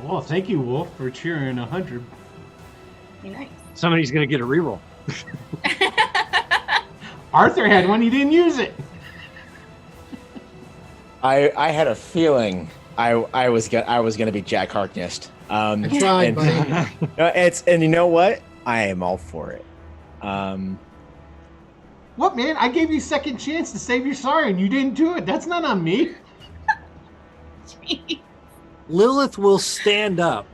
Speaker 2: Oh, thank you, Wolf, for cheering 100.
Speaker 4: Nice.
Speaker 3: Somebody's going to get a reroll.
Speaker 2: Arthur had one, he didn't use it.
Speaker 5: I had a feeling I was gonna be Jack Harkness.
Speaker 6: I tried, buddy.
Speaker 5: And you know what? I am all for it.
Speaker 2: What, man? I gave you second chance to save your sorrow, and you didn't do it. That's not on me.
Speaker 3: Lilith will stand up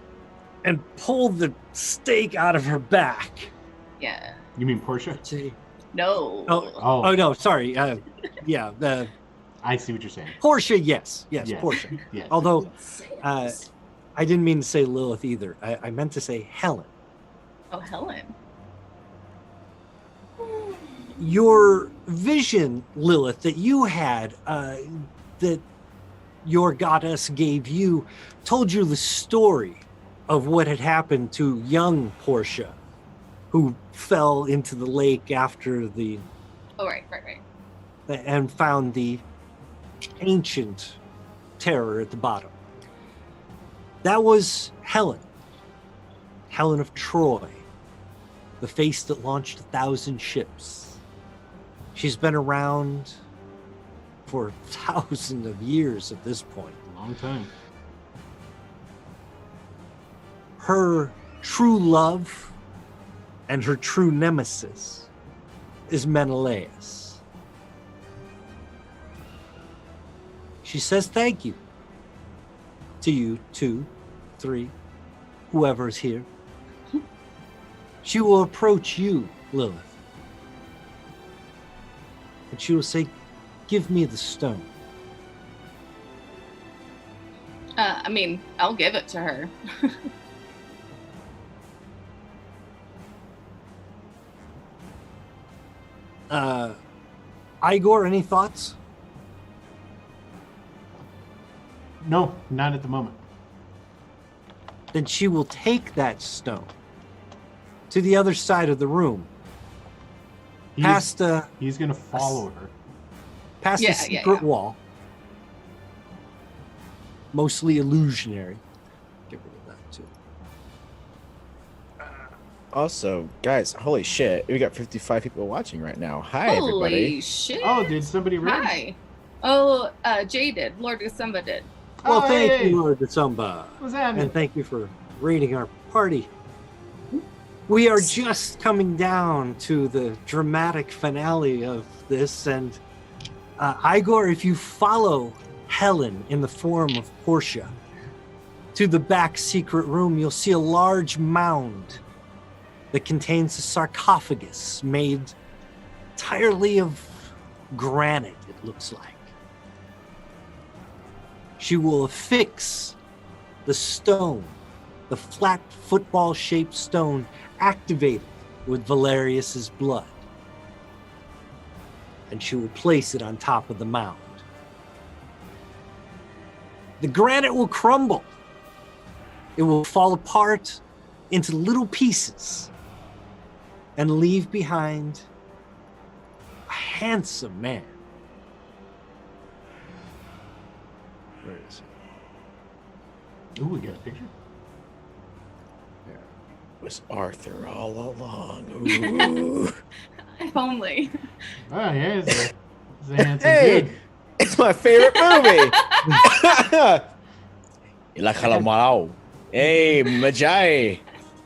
Speaker 3: and pull the stake out of her back.
Speaker 4: Yeah.
Speaker 2: You mean Portia?
Speaker 3: See,
Speaker 4: No.
Speaker 3: Oh no, sorry. Yeah, the
Speaker 2: I see what you're saying.
Speaker 3: Portia. Yes,
Speaker 2: Yes.
Speaker 3: Portia.
Speaker 2: Yes.
Speaker 3: Although, I didn't mean to say Lilith either. I meant to say Helen.
Speaker 4: Oh, Helen.
Speaker 3: Your vision, Lilith, that you had, that your goddess gave you, told you the story of what had happened to young Portia, who fell into the lake after the...
Speaker 4: Oh, right.
Speaker 3: And found the ancient terror at the bottom. That was Helen. Helen of Troy, the face that launched 1,000 ships. She's been around for thousands of years at this point.
Speaker 2: Long time.
Speaker 3: Her true love and her true nemesis is Menelaus. She says thank you to you, 2, 3, whoever's here. She will approach you, Lilith. And she will say, give me the stone.
Speaker 4: I mean, I'll give it to her.
Speaker 3: Igor, any thoughts?
Speaker 2: No, not at the moment.
Speaker 3: Then she will take that stone to the other side of the room. He's going
Speaker 2: to follow her.
Speaker 3: Past the secret wall. Mostly illusionary. Get rid of that too.
Speaker 5: Also, guys, holy shit, we got 55 people watching right now. Hi, everybody.
Speaker 4: Holy shit.
Speaker 2: Oh, did somebody read?
Speaker 4: Hi. Oh, Jay did. Lord Gasumba did.
Speaker 3: Well, thank you, Lord Gasumba.
Speaker 2: What's happening?
Speaker 3: And thank you for raiding our party. We are just coming down to the dramatic finale of this, and Igor, if you follow Helen in the form of Portia to the back secret room, you'll see a large mound that contains a sarcophagus made entirely of granite, it looks like. She will affix the stone, the flat football-shaped stone, activated with Valerius's blood. And she will place it on top of the mound. The granite will crumble. It will fall apart into little pieces and leave behind a handsome man. Where is he?
Speaker 2: Ooh, we got a picture.
Speaker 5: It was Arthur all along. Ooh.
Speaker 4: If only.
Speaker 2: Oh, yeah, it's a handsome
Speaker 5: Hey,
Speaker 2: dude.
Speaker 5: it's my favorite movie. La Calamaro. Hey, Magi.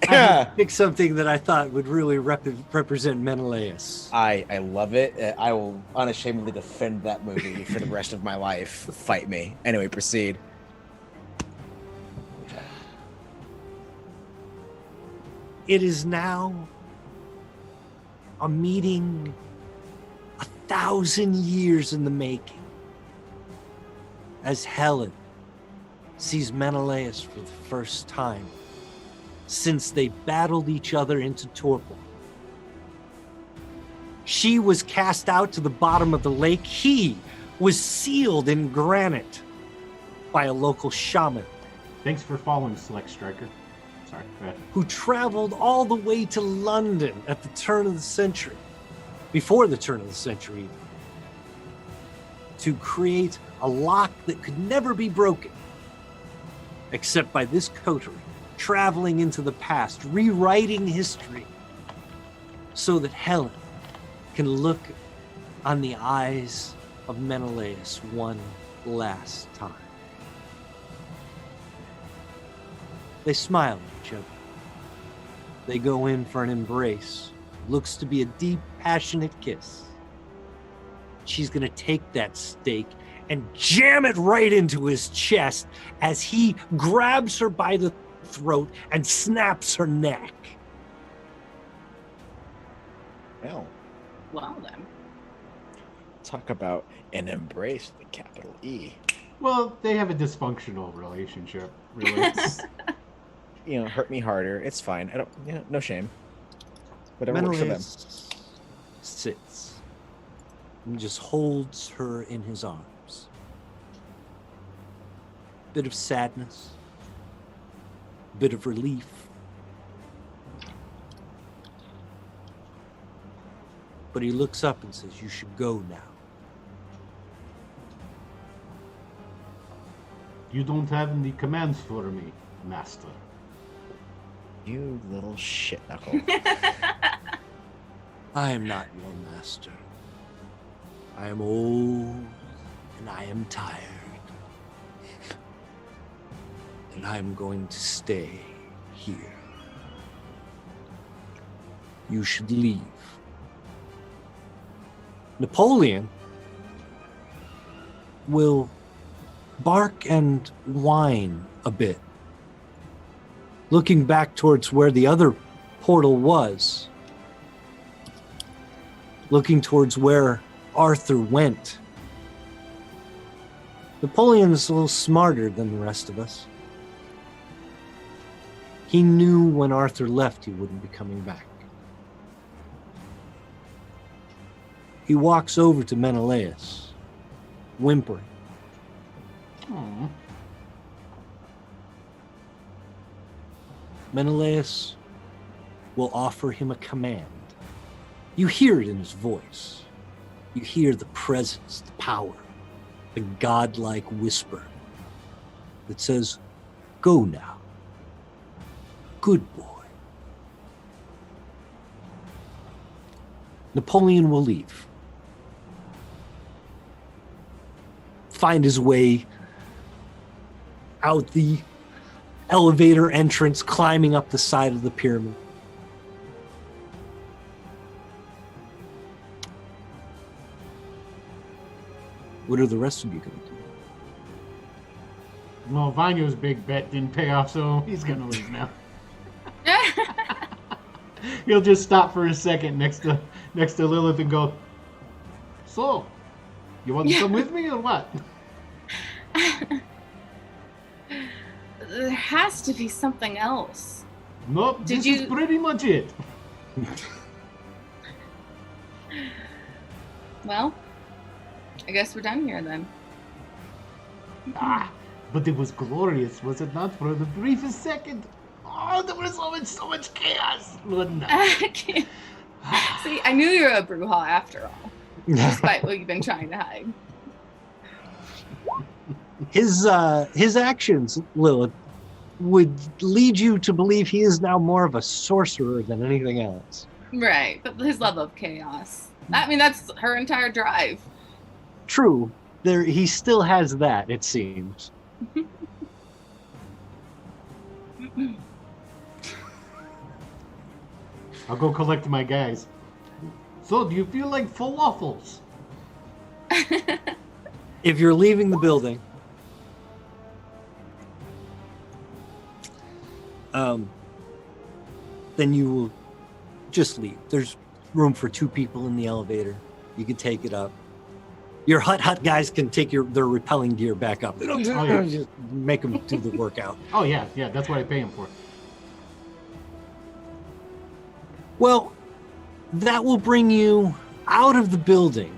Speaker 3: I picked something that I thought would really represent Menelaus.
Speaker 5: I love it. I will unashamedly defend that movie for the rest of my life. Fight me. Anyway, proceed.
Speaker 3: It is now a meeting 1,000 years in the making, as Helen sees Menelaus for the first time since they battled each other into torpor. She was cast out to the bottom of the lake. He was sealed in granite by a local shaman.
Speaker 2: Thanks for following, Select Striker. Sorry, go ahead.
Speaker 3: Who traveled all the way to London at the turn of the century, before the turn of the century even, to create a lock that could never be broken, except by this coterie, traveling into the past, rewriting history, so that Helen can look on the eyes of Menelaus one last time. They smile at each other. They go in for an embrace. Looks to be a deep, passionate kiss. She's gonna take that stake and jam it right into his chest as he grabs her by the throat and snaps her neck.
Speaker 5: Well,
Speaker 4: Well then.
Speaker 5: Talk about an embrace with a capital E.
Speaker 2: Well, they have a dysfunctional relationship, really.
Speaker 5: Hurt me harder. It's fine. I don't. No shame. Whatever works for them.
Speaker 3: Menelaus sits and just holds her in his arms. Bit of sadness, bit of relief. But he looks up and says, "You should go now."
Speaker 2: You don't have any commands for me, master.
Speaker 5: You little shit knuckle.
Speaker 3: I am not your master. I am old and I am tired. And I am going to stay here. You should leave. Napoleon will bark and whine a bit, looking back towards where the other portal was, looking towards where Arthur went. Napoleon's a little smarter than the rest of us. He knew when Arthur left he wouldn't be coming back. He walks over to Menelaus, whimpering.
Speaker 2: Aww.
Speaker 3: Menelaus will offer him a command. You hear it in his voice. You hear the presence, the power, the godlike whisper that says, "Go now. Good boy." Napoleon will leave. Find his way out the elevator entrance, climbing up the side of the pyramid. What are the rest of you going to do?
Speaker 2: Well, Vanyo's big bet didn't pay off, so he's gonna leave now. He'll just stop for a second next to Lilith and go, "So, you want to come with me or what?"
Speaker 4: There has to be something else.
Speaker 2: Nope, this is pretty much it.
Speaker 4: Well, I guess we're done here then.
Speaker 2: Ah, but it was glorious, was it not? For the briefest second. Oh, there was so much chaos. Wasn't there?
Speaker 4: See, I knew you were a Bruja after all, despite what you've been trying to hide.
Speaker 3: His actions, Lilith, would lead you to believe he is now more of a sorcerer than anything else.
Speaker 4: Right, but his love of chaos. I mean, that's her entire drive.
Speaker 3: True. He still has that, it seems.
Speaker 2: I'll go collect my guys. So, do you feel like falafels?
Speaker 3: If you're leaving the building, then you will just leave. There's room for 2 people in the elevator. You can take it up. Your hut guys can take their repelling gear back up. They don't just make them do the workout.
Speaker 2: Oh, yeah, that's what I pay them for.
Speaker 3: Well, that will bring you out of the building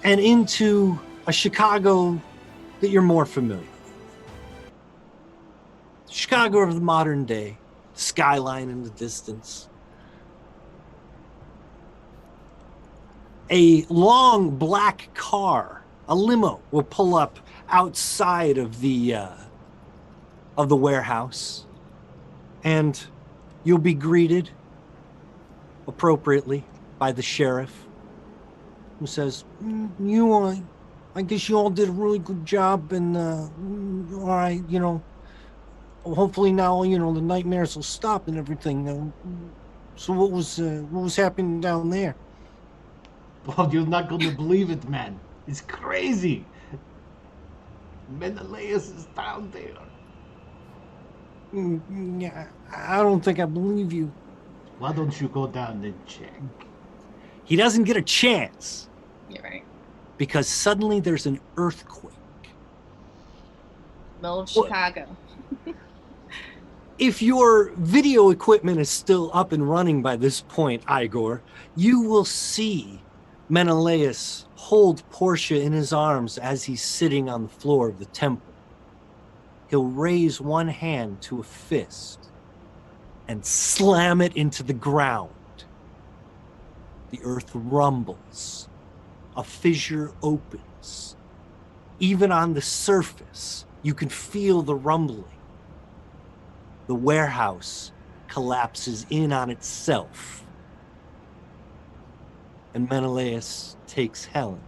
Speaker 3: and into a Chicago that you're more familiar with. Chicago of the modern day, skyline in the distance. A long black car, a limo, will pull up outside of the warehouse, and you'll be greeted appropriately by the sheriff, who says, I guess you all did a really good job, and all right, hopefully now the nightmares will stop and everything. So what was happening down there?
Speaker 2: Oh, you're not going to believe it, man. It's crazy. Menelaus is down there.
Speaker 3: Yeah, I don't think I believe you.
Speaker 2: Why don't you go down and check?
Speaker 3: He doesn't get a chance.
Speaker 4: You're right.
Speaker 3: Because suddenly there's an earthquake.
Speaker 4: Middle of Chicago.
Speaker 3: If your video equipment is still up and running by this point, Igor, you will see Menelaus hold Portia in his arms as he's sitting on the floor of the temple. He'll raise one hand to a fist and slam it into the ground. The earth rumbles. A fissure opens. Even on the surface, you can feel the rumbling. The warehouse collapses in on itself. And Menelaus takes Helen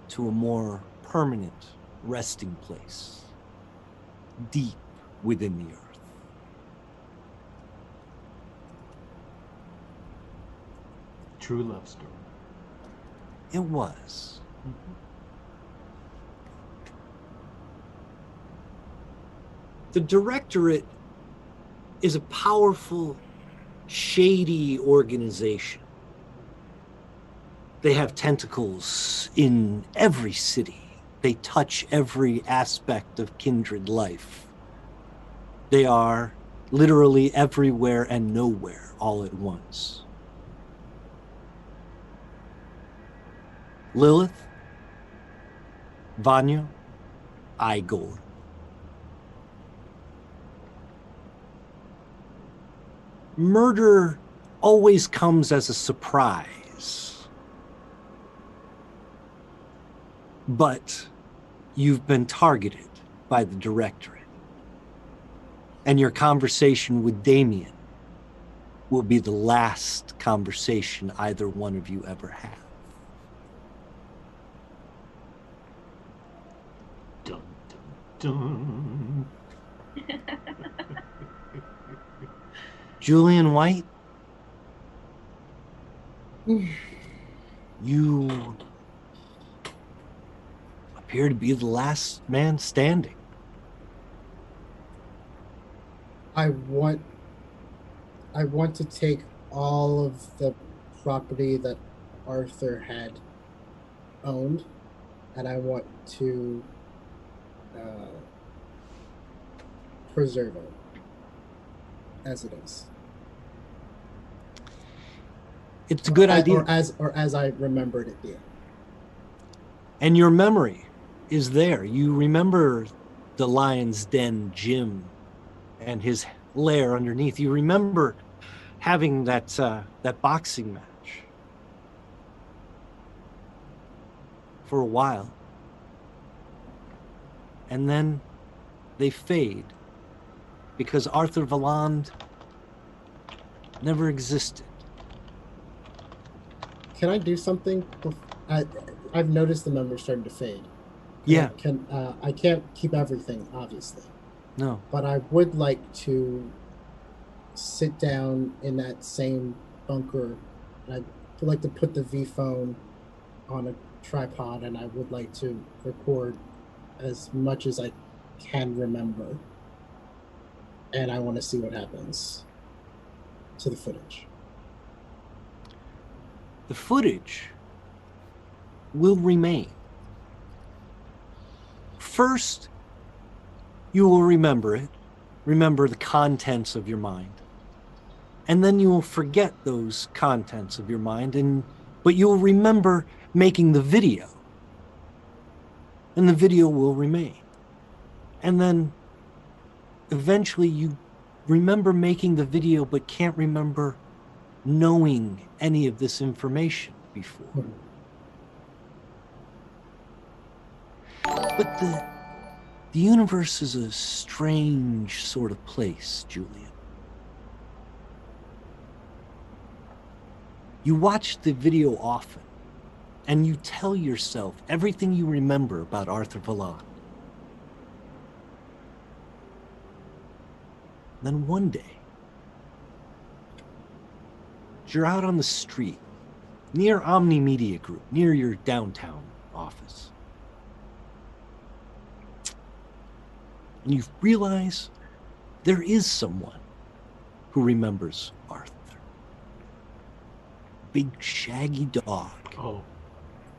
Speaker 3: to a more permanent resting place, deep within the earth.
Speaker 2: True love story.
Speaker 3: It was. The Directorate is a powerful, shady organization. They have tentacles in every city. They touch every aspect of Kindred life. They are literally everywhere and nowhere all at once. Lilith, Vanya, Igor. Murder always comes as a surprise. But you've been targeted by the Directorate. And your conversation with Damien will be the last conversation either one of you ever have.
Speaker 2: Dun, dun, dun.
Speaker 3: Julian White, you appear to be the last man standing.
Speaker 6: I want to take all of the property that Arthur had owned, and I want to preserve it as it is.
Speaker 3: It's a good idea.
Speaker 6: Or as I remembered it being.
Speaker 3: And your memory is there. You remember the Lion's Den gym and his lair underneath. You remember having that boxing match for a while. And then they fade because Arthur Valand never existed.
Speaker 6: Can I do something? I've noticed the memory starting to fade.
Speaker 3: Yeah.
Speaker 6: I can't keep everything, obviously.
Speaker 3: No.
Speaker 6: But I would like to sit down in that same bunker. I'd like to put the V-phone on a tripod, and I would like to record as much as I can remember. And I want to see what happens to the footage.
Speaker 3: The footage will remain. First, you will remember it, remember the contents of your mind. And then you will forget those contents of your mind, but you will remember making the video. And the video will remain. And then eventually you remember making the video but can't remember knowing any of this information before. But the universe is a strange sort of place, Julian. You watch the video often, and you tell yourself everything you remember about Arthur Valand. Then one day, you're out on the street, near Omni Media Group, near your downtown office. And you realize there is someone who remembers Arthur. big shaggy dog.
Speaker 2: Oh,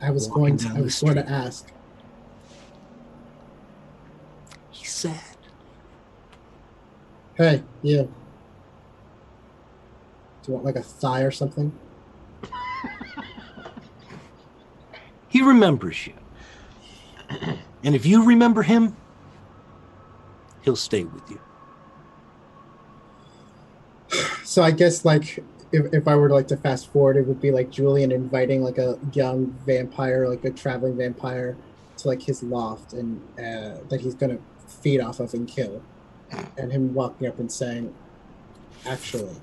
Speaker 6: I was
Speaker 3: Walking
Speaker 6: going to.
Speaker 3: down
Speaker 6: I
Speaker 3: the
Speaker 6: was going to
Speaker 3: street.
Speaker 6: ask.
Speaker 3: He said,
Speaker 6: Hey, you. Do you want like a thigh or something?
Speaker 3: he remembers you. And if you remember him, he'll stay with you.
Speaker 6: So I guess like if I were to like to fast forward, it would be like Julian inviting like a young vampire, like a traveling vampire, to like his loft and that he's gonna feed off of and kill, and him walking up and saying, "Actually,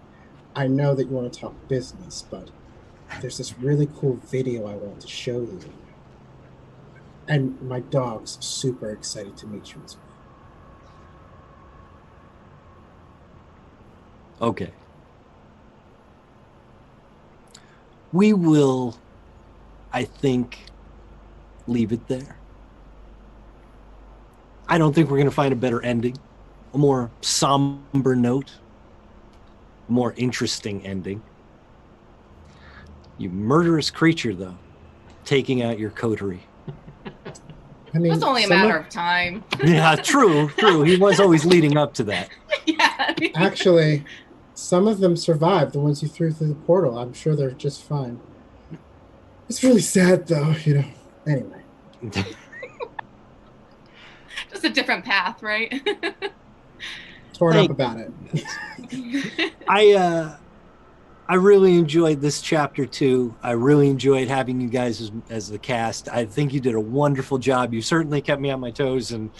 Speaker 6: I know that you want to talk business, but there's this really cool video I want to show you, and my dog's super excited to meet you as well."
Speaker 3: Okay. We will, I think, leave it there. I don't think we're going to find a better ending, a more somber note, a more interesting ending. You murderous creature, though, taking out your coterie.
Speaker 6: I mean,
Speaker 4: It's only a matter of time.
Speaker 3: Yeah, true. He was always leading up to that.
Speaker 4: Yeah.
Speaker 6: Actually, some of them survived. The ones you threw through the portal, I'm sure they're just fine. It's really sad, though. Anyway.
Speaker 4: Just a different path, right?
Speaker 6: Torn
Speaker 3: Thank-
Speaker 6: up about it.
Speaker 3: I really enjoyed this chapter too. I really enjoyed having you guys as the cast. I think you did a wonderful job. You certainly kept me on my toes and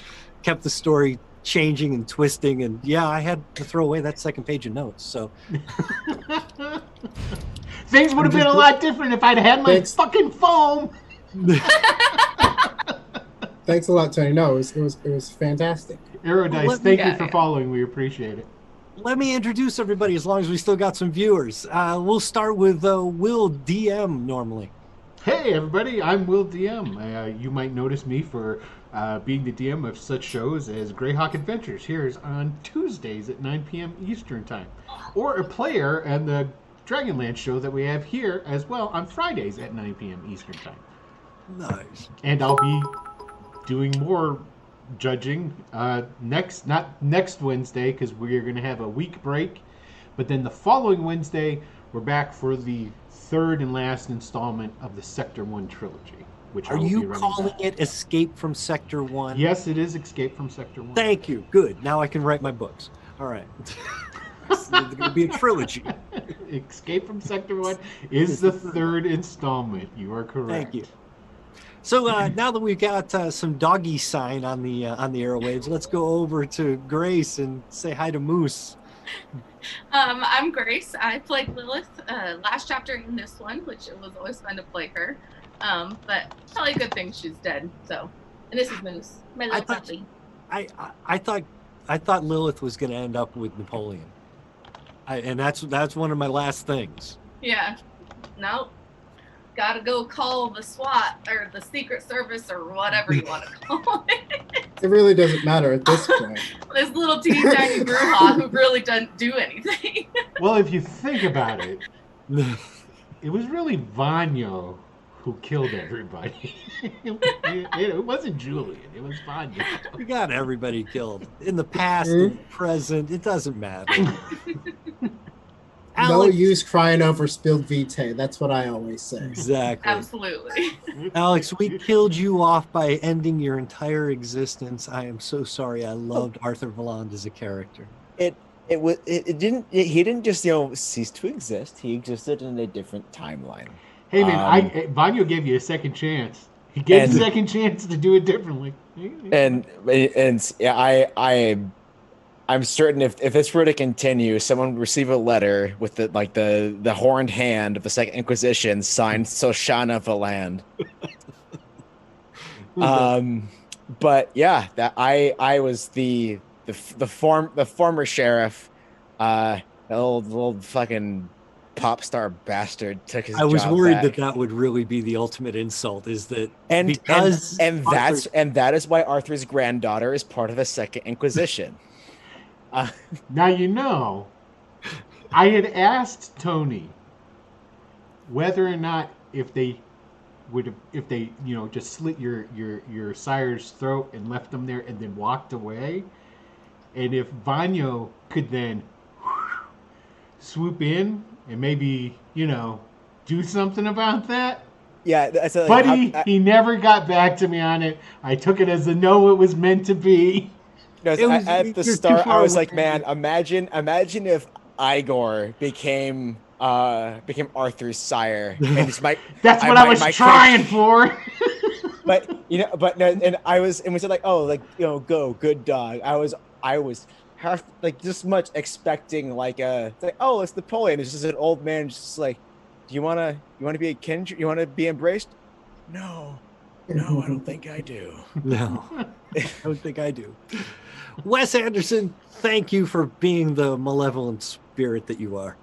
Speaker 3: kept the story changing and twisting. And yeah, I had to throw away that second page of notes. So
Speaker 2: things would have been a lot different if I'd had my
Speaker 6: Thanks.
Speaker 2: fucking foam.
Speaker 6: Thanks a lot, Tony. No, it was fantastic.
Speaker 2: Aerodice,
Speaker 3: Well,
Speaker 2: thank you
Speaker 4: yeah,
Speaker 2: for
Speaker 4: yeah.
Speaker 2: following. We appreciate it.
Speaker 3: let me introduce everybody as long as we still got some viewers. We'll start with Will DM normally.
Speaker 2: Hey everybody, I'm Will DM. You might notice me for being the DM of such shows as Greyhawk Adventures here on Tuesdays at 9 p.m. Eastern Time, or a player and the Dragonlance show that we have here as well on Fridays at 9 p.m. Eastern Time.
Speaker 3: Nice.
Speaker 2: And I'll be doing more judging not next Wednesday because we're going to have a week break, but then the following Wednesday we're back for the third and last installment of the Sector 1 trilogy, which I
Speaker 3: Are
Speaker 2: will be
Speaker 3: you
Speaker 2: running
Speaker 3: calling
Speaker 2: back.
Speaker 3: it Escape from Sector 1?
Speaker 2: Yes, it is Escape from Sector 1.
Speaker 3: Thank you. Good. Now I can write my books. All right. It's going to be a trilogy.
Speaker 2: Escape from Sector 1 is the third installment. You are correct.
Speaker 3: Thank you. So now that we've got some doggy sign on the airwaves, let's go over to Grace and say hi to Moose.
Speaker 4: I'm Grace. I played Lilith last chapter in this one, which it was always fun to play her. But probably a good thing she's dead. So, and this is Moose, my little
Speaker 3: thought-
Speaker 4: puppy.
Speaker 3: I thought Lilith was going to end up with Napoleon, and that's one of my last things.
Speaker 4: Yeah. Nope. Gotta go call the SWAT or the Secret Service or whatever you want to call it.
Speaker 6: It really doesn't matter at this point.
Speaker 4: This little teeny tiny Brewhawk who really doesn't do anything.
Speaker 2: Well, if you think about it, it was really Vanya who killed everybody. It wasn't Julian. It was Vanya.
Speaker 3: We got everybody killed in the past, in the present. It doesn't matter.
Speaker 6: No
Speaker 3: Alex,
Speaker 6: use crying over spilled vitae. That's what I always say.
Speaker 3: exactly.
Speaker 4: Absolutely.
Speaker 3: Alex, we killed you off by ending your entire existence. I am so sorry. I loved Arthur Valand as a character.
Speaker 5: He didn't just cease to exist. He existed in a different timeline.
Speaker 2: Hey man, Vanya gave you a second chance. He gave you a second chance to do it differently.
Speaker 5: And yeah, I'm certain if this were to continue, someone would receive a letter with the horned hand of the Second Inquisition signed Soshana Valand. But yeah, that I was the former sheriff, the old fucking pop star bastard took his job.
Speaker 3: I was worried
Speaker 5: back.
Speaker 3: that would really be the ultimate insult. Is that
Speaker 5: and
Speaker 3: because
Speaker 5: that is why Arthur's granddaughter is part of the Second Inquisition.
Speaker 2: Now I had asked Tony whether or not if they just slit your sire's throat and left them there and then walked away, and if Vanyo could then swoop in and maybe do something about that.
Speaker 5: Yeah,
Speaker 2: but he never got back to me on it. I took it as a no, it was meant to be.
Speaker 5: At the start, I was like, man, imagine if Igor became Arthur's sire, and it's
Speaker 2: that's what I was trying for.
Speaker 5: But no, and we said like, oh, like go, good dog. I was half like this much expecting like oh, it's Napoleon. It's just an old man, just like, do you wanna be a kindred? You wanna be embraced? No, I don't think I do.
Speaker 3: No, I don't think I do. Wes Anderson, thank you for being the malevolent spirit that you are.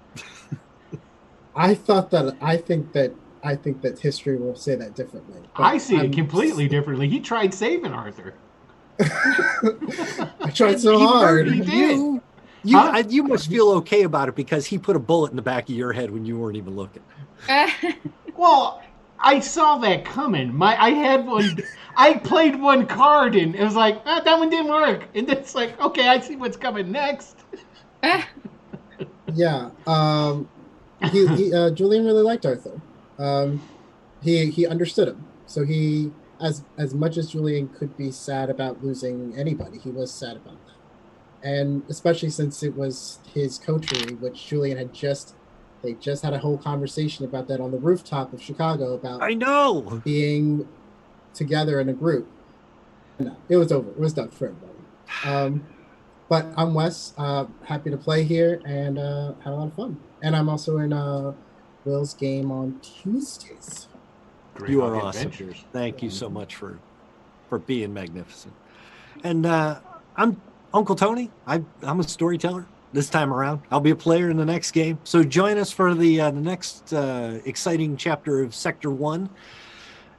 Speaker 6: I think that history will say that differently.
Speaker 2: I see it completely differently. He tried saving Arthur.
Speaker 6: I tried so hard.
Speaker 2: He did.
Speaker 3: You must feel okay about it because he put a bullet in the back of your head when you weren't even looking.
Speaker 2: Well, I saw that coming. I had one. I played one card and it was like, that one didn't work. And it's like, okay, I see what's coming next.
Speaker 6: Yeah. Julian really liked Arthur. He understood him. So he, as much as Julian could be sad about losing anybody, he was sad about that. And especially since it was his coterie, which Julian had they just had a whole conversation about that on the rooftop of Chicago about
Speaker 3: I know
Speaker 6: being together in a group. No, it was over. It was done for everybody. But I'm Wes, happy to play here and had a lot of fun. And I'm also in Will's game on Tuesdays.
Speaker 3: You are awesome. Thank you so much for being magnificent. And I'm Uncle Tony. I'm a storyteller this time around. I'll be a player in the next game. So join us for the next exciting chapter of Sector 1.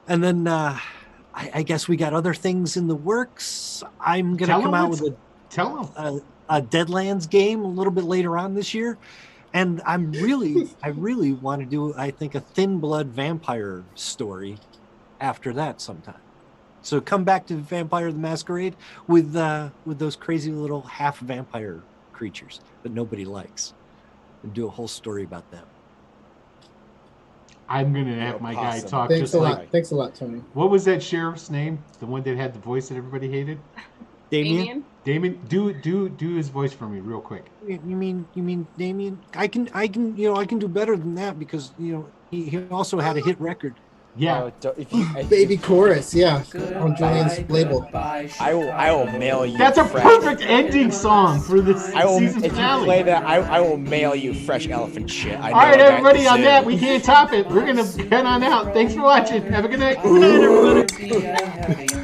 Speaker 3: And then I guess we got other things in the works. I'm going to come out with a Deadlands game a little bit later on this year. And I really want to do, I think, a Thin Blood vampire story after that sometime. So come back to Vampire the Masquerade with those crazy little half vampire creatures that nobody likes, and do a whole story about them.
Speaker 2: I'm gonna have my guy talk.
Speaker 6: Thanks a lot, Tony.
Speaker 2: What was that sheriff's name? The one that had the voice that everybody hated?
Speaker 3: Damien.
Speaker 2: Damien, do his voice for me real quick.
Speaker 3: You mean Damien? I can do better than that because he also had a hit record.
Speaker 2: Yeah,
Speaker 6: baby chorus, yeah, on Julian's label.
Speaker 5: I will mail you.
Speaker 2: That's a perfect ending song for this season finale.
Speaker 5: If you play that, I will mail you fresh elephant shit.
Speaker 2: All right, everybody, on that we can't top it. We're gonna head on out. Thanks for watching. Have a good night.
Speaker 3: Good night, everybody.